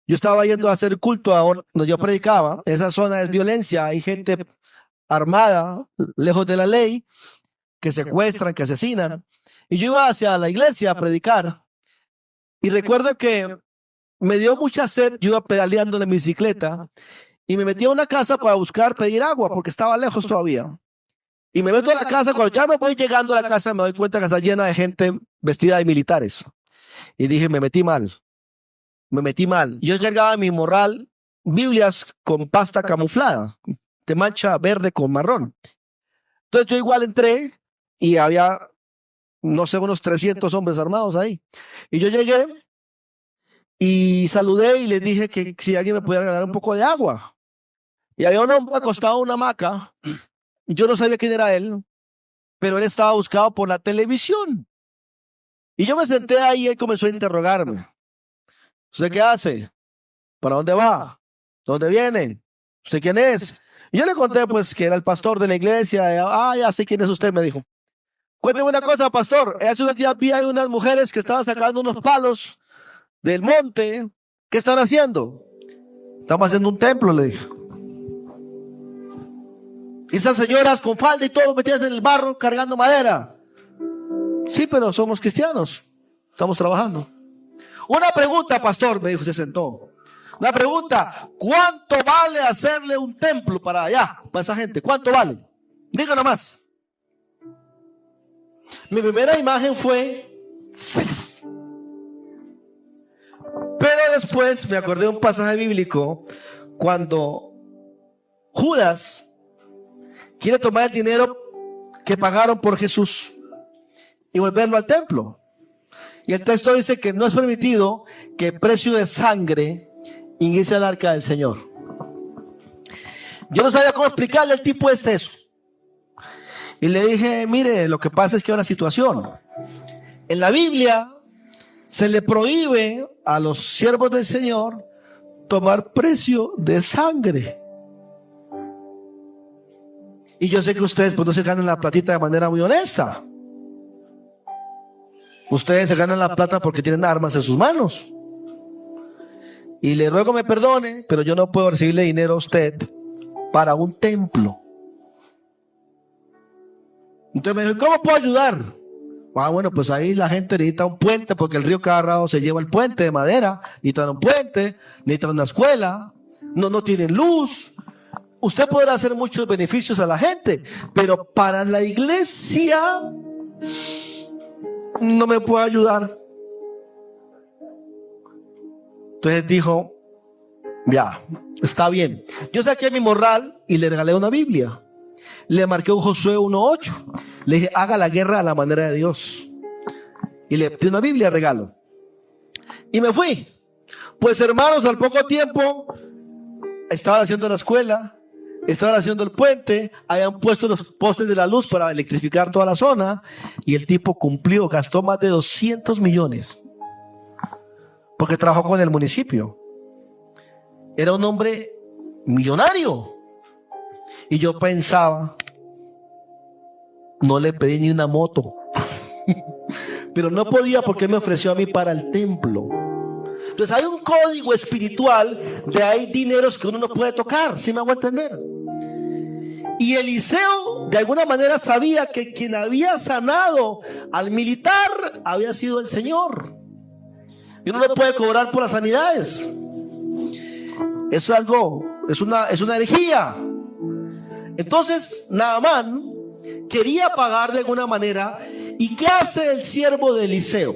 Yo estaba yendo a hacer culto donde yo predicaba. Esa zona es violencia, hay gente armada, lejos de la ley, que secuestran, que asesinan. Y yo iba hacia la iglesia a predicar. Y recuerdo que me dio mucha sed. Yo iba pedaleando en mi bicicleta y me metí a una casa para buscar pedir agua, porque estaba lejos todavía. Y me meto a la casa. Cuando ya me voy llegando a la casa, me doy cuenta que está llena de gente vestida de militares. Y dije: me metí mal. Yo cargaba en mi morral Biblias con pasta camuflada, de mancha verde con marrón. Entonces yo igual entré y había, no sé, unos 300 hombres armados ahí. Y yo llegué y saludé y les dije que si alguien me podía regalar un poco de agua. Y había un hombre acostado en una hamaca. Yo no sabía quién era él, pero él estaba buscado por la televisión. Y yo me senté ahí y él comenzó a interrogarme: ¿usted qué hace? ¿Para dónde va? ¿Dónde viene? ¿Usted quién es? Y yo le conté pues que era el pastor de la iglesia. Ya sé quién es usted, me dijo. Cuénteme una cosa, pastor. Hace unos días vi a unas mujeres que estaban sacando unos palos del monte. ¿Qué están haciendo? Estamos haciendo un templo, le dije. Y esas señoras con falda y todo metidas en el barro cargando madera. Sí, pero somos cristianos. Estamos trabajando. Una pregunta, pastor, me dijo, se sentó. Una pregunta: ¿cuánto vale hacerle un templo para allá, para esa gente? ¿Cuánto vale? Diga nomás. Mi primera imagen fue... Pero después me acordé de un pasaje bíblico cuando Judas quiere tomar el dinero que pagaron por Jesús y volverlo al templo. Y el texto dice que no es permitido que precio de sangre ingrese al arca del Señor. Yo no sabía cómo explicarle al tipo eso. Y le dije: mire, lo que pasa es que hay una situación. En la Biblia se le prohíbe a los siervos del Señor tomar precio de sangre. Y yo sé que ustedes pues no se ganan la platita de manera muy honesta. Ustedes se ganan la plata porque tienen armas en sus manos. Y le ruego me perdone, pero yo no puedo recibirle dinero a usted para un templo. Entonces me dijo: ¿cómo puedo ayudar? Bueno, pues ahí la gente necesita un puente, porque el río cada rato se lleva el puente de madera. Necesitan un puente, necesitan una escuela, no tienen luz. Usted podrá hacer muchos beneficios a la gente, pero para la iglesia no me puede ayudar. Entonces dijo: ya, está bien. Yo saqué mi morral y le regalé una Biblia. Le marqué un Josué 1:8. Le dije: haga la guerra a la manera de Dios. Y le di una Biblia de regalo. Y me fui. Pues hermanos, al poco tiempo estaban haciendo la escuela, estaban haciendo el puente, habían puesto los postes de la luz para electrificar toda la zona. Y el tipo cumplió, gastó más de 200 millones. Porque trabajó con el municipio. Era un hombre millonario. Y yo pensaba, no le pedí ni una moto. Pero no podía, porque me ofreció a mí para el templo. Entonces hay un código espiritual de hay dineros que uno no puede tocar, ¿sí me hago entender? Y Eliseo de alguna manera sabía que quien había sanado al militar había sido el Señor. Y uno no puede cobrar por las sanidades. Eso es algo, es una herejía. Entonces Naamán quería pagar de alguna manera. ¿Y qué hace el siervo de Eliseo?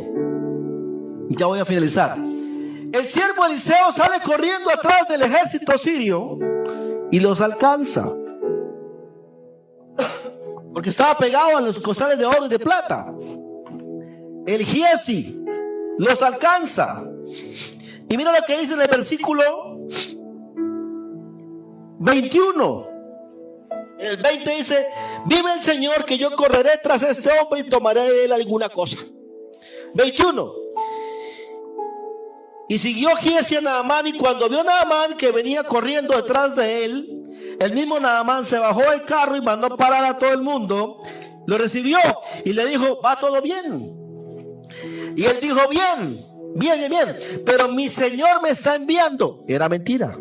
Ya voy a finalizar. El siervo de Eliseo sale corriendo atrás del ejército sirio y los alcanza. Porque estaba pegado a los costales de oro y de plata. El Giesi los alcanza. Y mira lo que dice en el versículo 21. En el 20 dice: vive el Señor que yo correré tras este hombre y tomaré de él alguna cosa. 21. Y siguió Giesi a Naamán, y cuando vio Naamán que venía corriendo detrás de él, el mismo Naamán se bajó del carro y mandó parar a todo el mundo. Lo recibió y le dijo: ¿va todo bien? Y él dijo: bien, bien, bien, pero mi Señor me está enviando. Era mentira.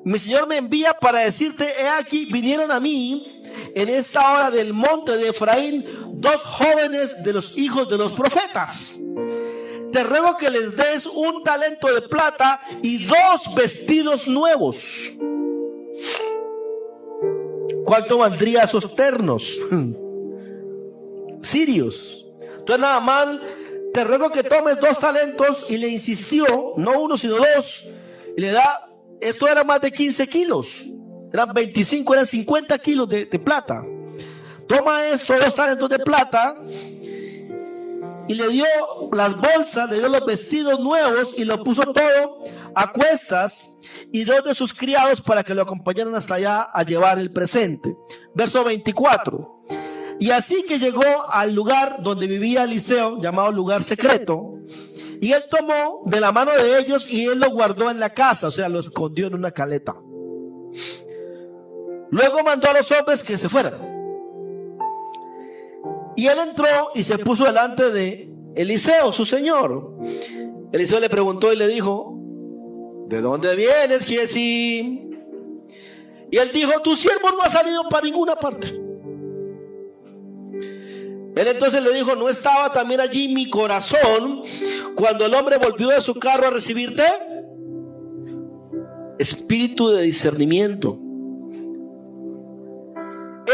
Mi Señor me envía para decirte: he aquí, vinieron a mí en esta hora del monte de Efraín 2 jóvenes de los hijos de los profetas. Te ruego que les des 1 talento de plata y 2 vestidos nuevos. ¿Cuánto valdría esos ternos sirios? Entonces Naamán: te ruego que tomes 2 talentos. Y le insistió, no 1 sino 2. Y le da, esto era más de 15 kilos. Eran 25, eran 50 kilos de plata. Toma esto, 2 talentos de plata. Y le dio las bolsas, le dio los vestidos nuevos y lo puso todo a cuestas, y 2 de sus criados para que lo acompañaran hasta allá a llevar el presente. Verso 24. Y así que llegó al lugar donde vivía Eliseo, llamado lugar secreto, y él tomó de la mano de ellos y él lo guardó en la casa, o sea, lo escondió en una caleta. Luego mandó a los hombres que se fueran. Y él entró y se puso delante de Eliseo, su señor. Eliseo le preguntó y le dijo: ¿de dónde vienes, Giesi? Y él dijo: tu siervo no ha salido para ninguna parte. Él entonces le dijo: ¿no estaba también allí mi corazón cuando el hombre volvió de su carro a recibirte? Espíritu de discernimiento.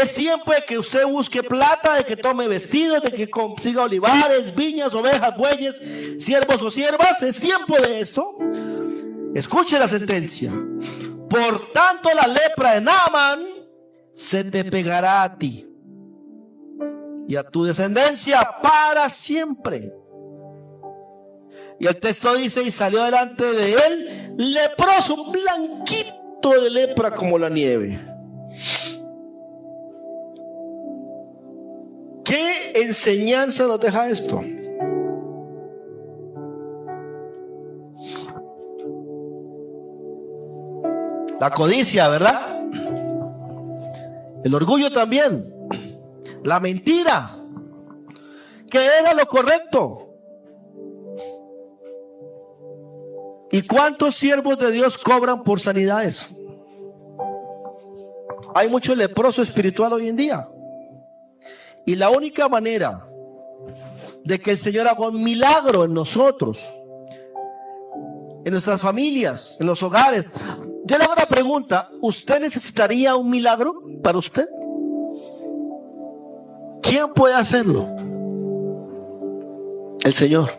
Es tiempo de que usted busque plata, de que tome vestidos, de que consiga olivares, viñas, ovejas, bueyes, siervos o siervas. Es tiempo de esto. Escuche la sentencia. Por tanto, la lepra de Naamán se te pegará a ti y a tu descendencia para siempre. Y el texto dice: y salió delante de él leproso, un blanquito de lepra como la nieve. ¿Qué enseñanza nos deja esto? La codicia, ¿verdad? El orgullo también. La mentira. Que era lo correcto. ¿Y cuántos siervos de Dios cobran por sanidades? Hay mucho leproso espiritual hoy en día. Y la única manera de que el Señor haga un milagro en nosotros, en nuestras familias, en los hogares. Yo le hago una pregunta: ¿usted necesitaría un milagro para usted? ¿Quién puede hacerlo? El Señor.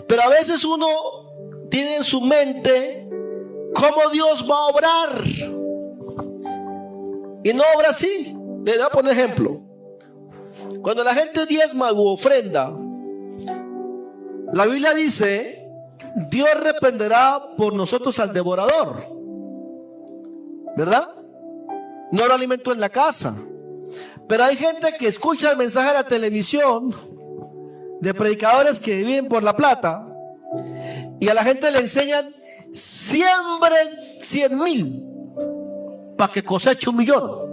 Pero a veces uno tiene en su mente cómo Dios va a obrar, y no obra así. Le voy a poner ejemplo. Cuando la gente diezma u ofrenda, la Biblia dice: Dios reprenderá por nosotros al devorador, ¿verdad? No lo alimento en la casa. Pero hay gente que escucha el mensaje de la televisión de predicadores que viven por la plata, y a la gente le enseñan: siembren 100,000 para que coseche 1,000,000.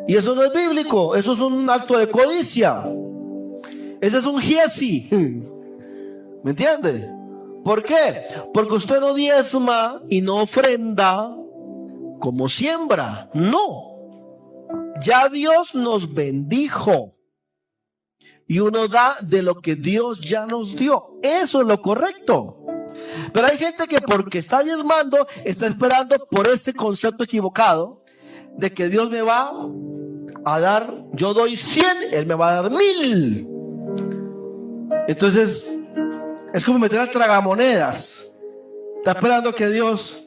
Y eso no es bíblico, eso es un acto de codicia. Ese es un Giesi. ¿Me entiende? ¿Por qué? Porque usted no diezma y no ofrenda como siembra. No. Ya Dios nos bendijo. Y uno da de lo que Dios ya nos dio. Eso es lo correcto. Pero hay gente que porque está diezmando, está esperando por ese concepto equivocado de que Dios me va a dar, yo doy 100, Él me va a dar 1000. Entonces, es como meter al tragamonedas. Está esperando que Dios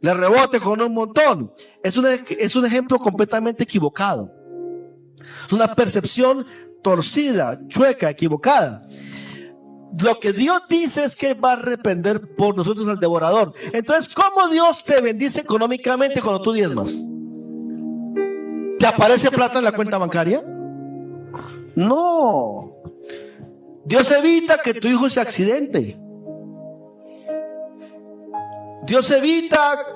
le rebote con un montón. Es un ejemplo completamente equivocado. Es una percepción torcida, chueca, equivocada. Lo que Dios dice es que va a arrepender por nosotros al devorador. Entonces, ¿cómo Dios te bendice económicamente cuando tú diezmas? ¿Te aparece plata en la cuenta bancaria? No. Dios evita que tu hijo se accidente. Dios evita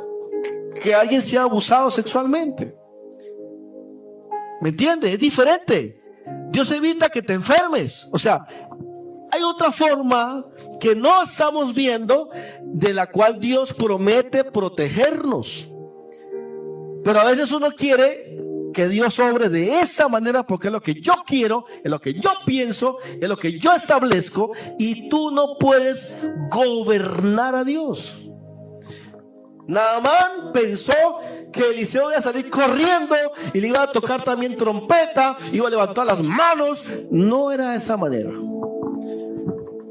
que alguien sea abusado sexualmente. ¿Me entiendes? Es diferente. Dios evita que te enfermes. O sea, hay otra forma que no estamos viendo de la cual Dios promete protegernos. Pero a veces uno quiere que Dios obre de esta manera porque es lo que yo quiero, es lo que yo pienso, es lo que yo establezco, y tú no puedes gobernar a Dios. Naamán pensó que Eliseo iba a salir corriendo y le iba a tocar también trompeta, iba a levantar las manos. No era esa manera.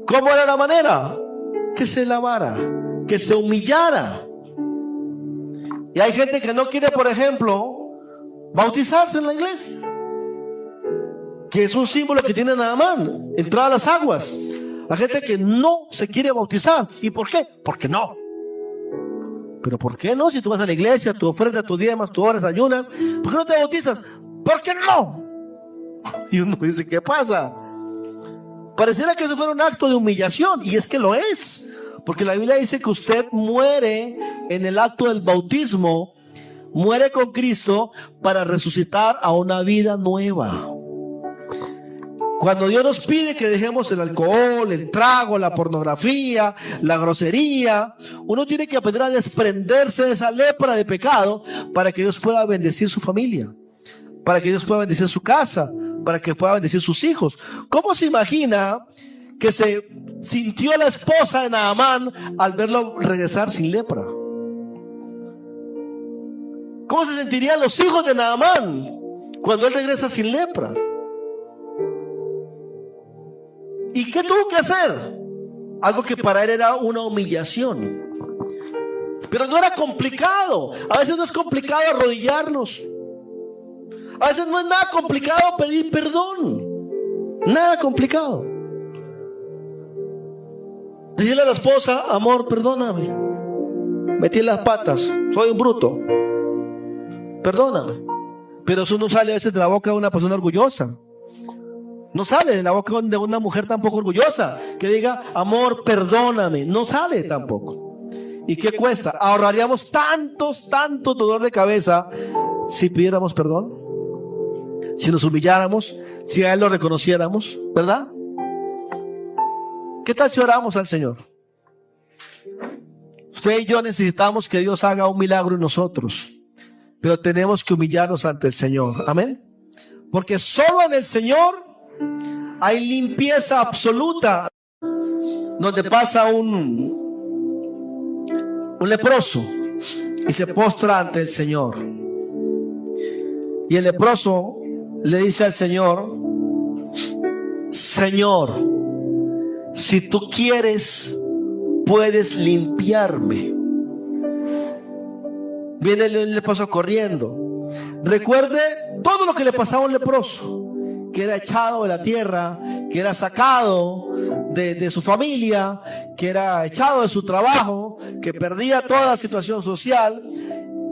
¿Cómo era la manera? Que se lavara, que se humillara. Y hay gente que no quiere, por ejemplo, bautizarse en la iglesia, que es un símbolo que tiene Naamán, entrar a las aguas. Hay gente que no se quiere bautizar. ¿Y por qué? Porque no. ¿Pero por qué no? Si tú vas a la iglesia, tú ofrendas, tú diezmas, tú oras, ayunas, ¿por qué no te bautizas? ¿Por qué no? Y uno dice, ¿qué pasa? Pareciera que eso fuera un acto de humillación, y es que lo es, porque la Biblia dice que usted muere en el acto del bautismo, muere con Cristo para resucitar a una vida nueva. Cuando Dios nos pide que dejemos el alcohol, el trago, la pornografía, la grosería, uno tiene que aprender a desprenderse de esa lepra de pecado para que Dios pueda bendecir su familia, para que Dios pueda bendecir su casa, para que pueda bendecir sus hijos. ¿Cómo se imagina que se sintió la esposa de Naamán al verlo regresar sin lepra? ¿Cómo se sentirían los hijos de Naamán cuando él regresa sin lepra? ¿Y qué tuvo que hacer? Algo que para él era una humillación. Pero no era complicado. A veces no es complicado arrodillarnos. A veces no es nada complicado pedir perdón. Nada complicado. Decirle a la esposa, amor, perdóname. Metí en las patas, soy un bruto. Perdóname. Pero eso no sale a veces de la boca de una persona orgullosa. No sale de la boca de una mujer tampoco orgullosa que diga, amor, perdóname. No sale tampoco. ¿Y qué cuesta? Ahorraríamos tanto dolor de cabeza si pidiéramos perdón, si nos humilláramos, si a Él lo reconociéramos, ¿verdad? ¿Qué tal si oramos al Señor? Usted y yo necesitamos que Dios haga un milagro en nosotros, pero tenemos que humillarnos ante el Señor. Amén. Porque solo en el Señor hay limpieza absoluta. Donde pasa un leproso y se postra ante el Señor, y el leproso le dice al Señor, Señor, si tú quieres, puedes limpiarme. Viene el leproso corriendo. Recuerde todo lo que le pasaba a un leproso, que era echado de la tierra, que era sacado de su familia, que era echado de su trabajo, que perdía toda la situación social.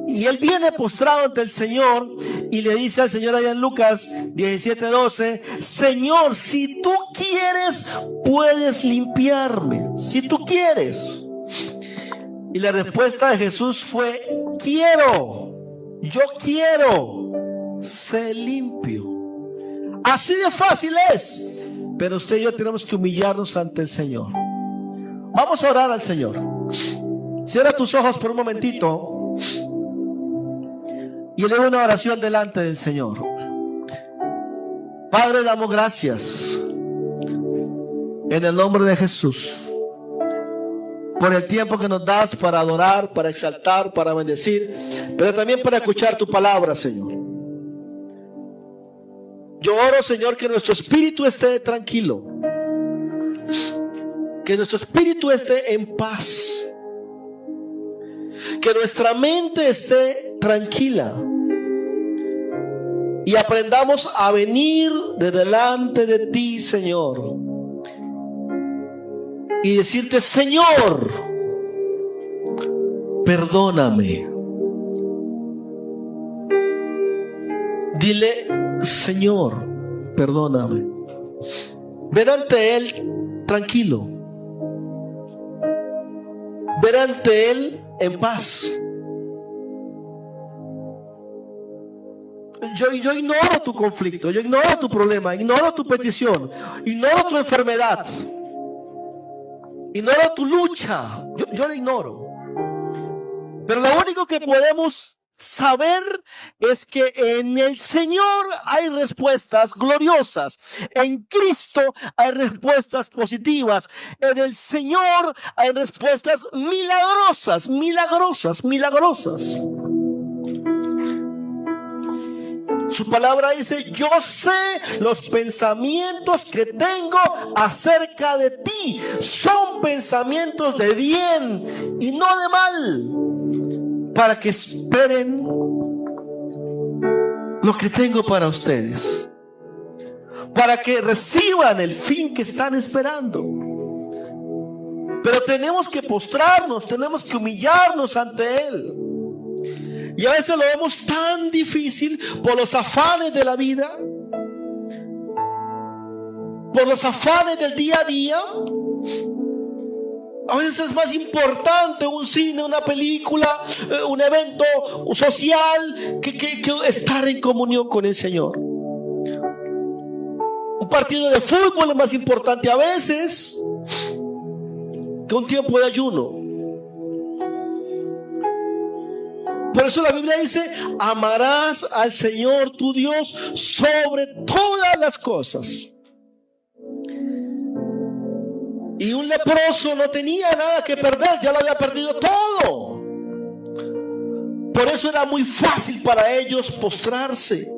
Y él viene postrado ante el Señor y le dice al Señor allá en Lucas 17:12, Señor, si tú quieres, puedes limpiarme. Si tú quieres. Y la respuesta de Jesús fue, quiero, yo quiero, sé limpio. Así de fácil es. Pero usted y yo tenemos que humillarnos ante el Señor. Vamos a orar al Señor. Cierra tus ojos por un momentito. y elevo una oración delante del Señor. Padre, damos gracias en el nombre de Jesús por el tiempo que nos das para adorar, para exaltar, para bendecir, pero también para escuchar tu palabra, Señor. Yo oro, Señor, que nuestro espíritu esté tranquilo, que nuestro espíritu esté en paz, que nuestra mente esté tranquila y aprendamos a venir de delante de ti, Señor, y decirte: Señor, perdóname. Dile: Señor, perdóname. Ven ante Él tranquilo. Ven ante Él en paz. Yo ignoro tu conflicto, yo ignoro tu problema, ignoro tu petición, ignoro tu enfermedad, ignoro tu lucha. Yo la ignoro. Pero lo único que podemos saber es que en el Señor hay respuestas gloriosas. En Cristo hay respuestas positivas. En el Señor hay respuestas milagrosas, milagrosas, milagrosas. Su palabra dice: yo sé los pensamientos que tengo acerca de ti. Son pensamientos de bien y no de mal, para que esperen lo que tengo para ustedes, para que reciban el fin que están esperando. Pero tenemos que postrarnos, tenemos que humillarnos ante Él. Y a veces lo vemos tan difícil por los afanes de la vida, por los afanes del día a día. A veces es más importante un cine, una película, un evento social que estar en comunión con el Señor. Un partido de fútbol es más importante a veces que un tiempo de ayuno. Por eso la Biblia dice: amarás al Señor tu Dios sobre todas las cosas. Y un leproso no tenía nada que perder, ya lo había perdido todo. Por eso era muy fácil para ellos postrarse,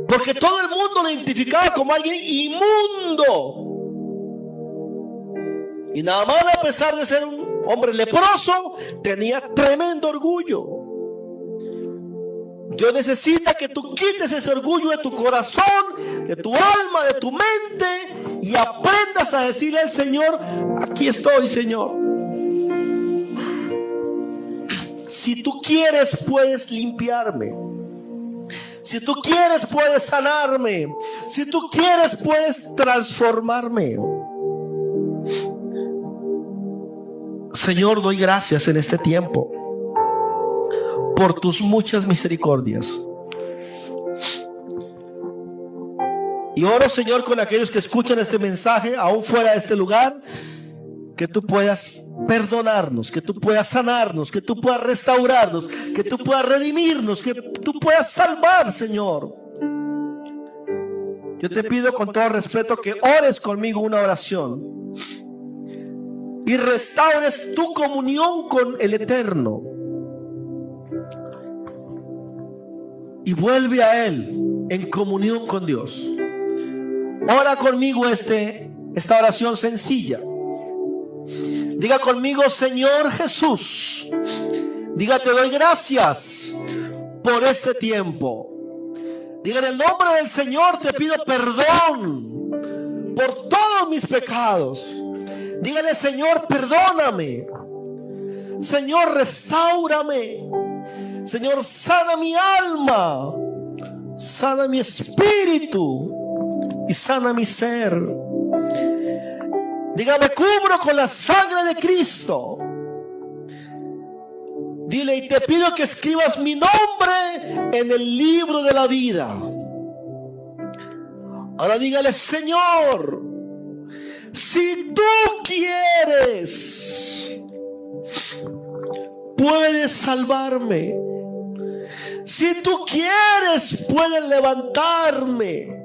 porque todo el mundo lo identificaba como alguien inmundo. Y Naamán, a pesar de ser un hombre leproso, tenía tremendo orgullo. Dios necesita que tú quites ese orgullo de tu corazón, de tu alma, de tu mente, y aprendas a decirle al Señor: aquí estoy, Señor. Si tú quieres, puedes limpiarme. Si tú quieres, puedes sanarme. Si tú quieres, puedes transformarme. Señor, doy gracias en este tiempo por tus muchas misericordias. Y oro, Señor, con aquellos que escuchan este mensaje, aún fuera de este lugar, que tú puedas perdonarnos, que tú puedas sanarnos, que tú puedas restaurarnos, que tú puedas redimirnos, que tú puedas salvar, Señor. Yo te pido con todo respeto que ores conmigo una oración y restaures tu comunión con el Eterno. Y vuelve a Él en comunión con Dios. Ora conmigo esta oración sencilla. Diga conmigo: Señor Jesús. Diga: te doy gracias por este tiempo. Diga: en el nombre del Señor te pido perdón por todos mis pecados. Dígale: Señor, perdóname. Señor, restáurame. Señor, sana mi alma, sana mi espíritu y sana mi ser. Dígame: cubro con la sangre de Cristo. Dile: y te pido que escribas mi nombre en el libro de la vida. Ahora dígale: Señor, si tú quieres, puedes salvarme. Si tú quieres, puedes levantarme.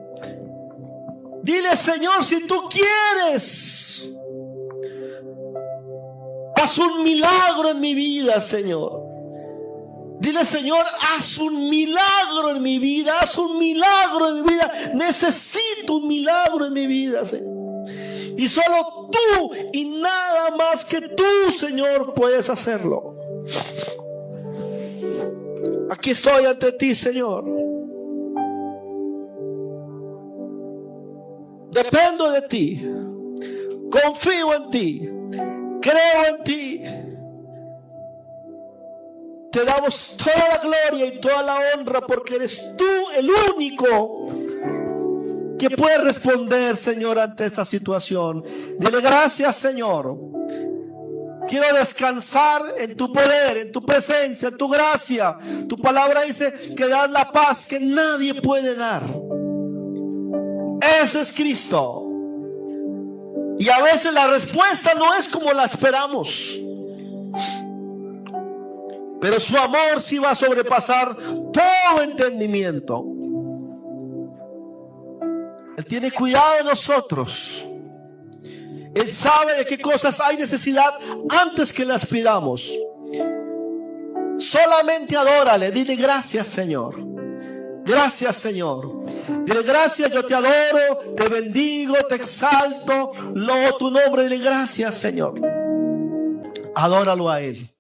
Dile, Señor, si tú quieres, haz un milagro en mi vida, Señor. Dile, Señor, haz un milagro en mi vida, haz un milagro en mi vida. Necesito un milagro en mi vida, Señor. Y solo tú y nada más que tú, Señor, puedes hacerlo. Aquí estoy ante ti, Señor. Dependo de ti. Confío en ti. Creo en ti. Te damos toda la gloria y toda la honra porque eres tú el único que puede responder, Señor, ante esta situación. Dile gracias, Señor. Quiero descansar en tu poder, en tu presencia, en tu gracia. Tu palabra dice que das la paz que nadie puede dar. Ese es Cristo. Y a veces la respuesta no es como la esperamos. Pero su amor sí va a sobrepasar todo entendimiento. Él tiene cuidado de nosotros. Él sabe de qué cosas hay necesidad antes que las pidamos. Solamente adórale. Dile gracias, Señor. Gracias, Señor. Dile gracias, yo te adoro, te bendigo, te exalto, lobo tu nombre. Dile gracias, Señor. Adóralo a Él.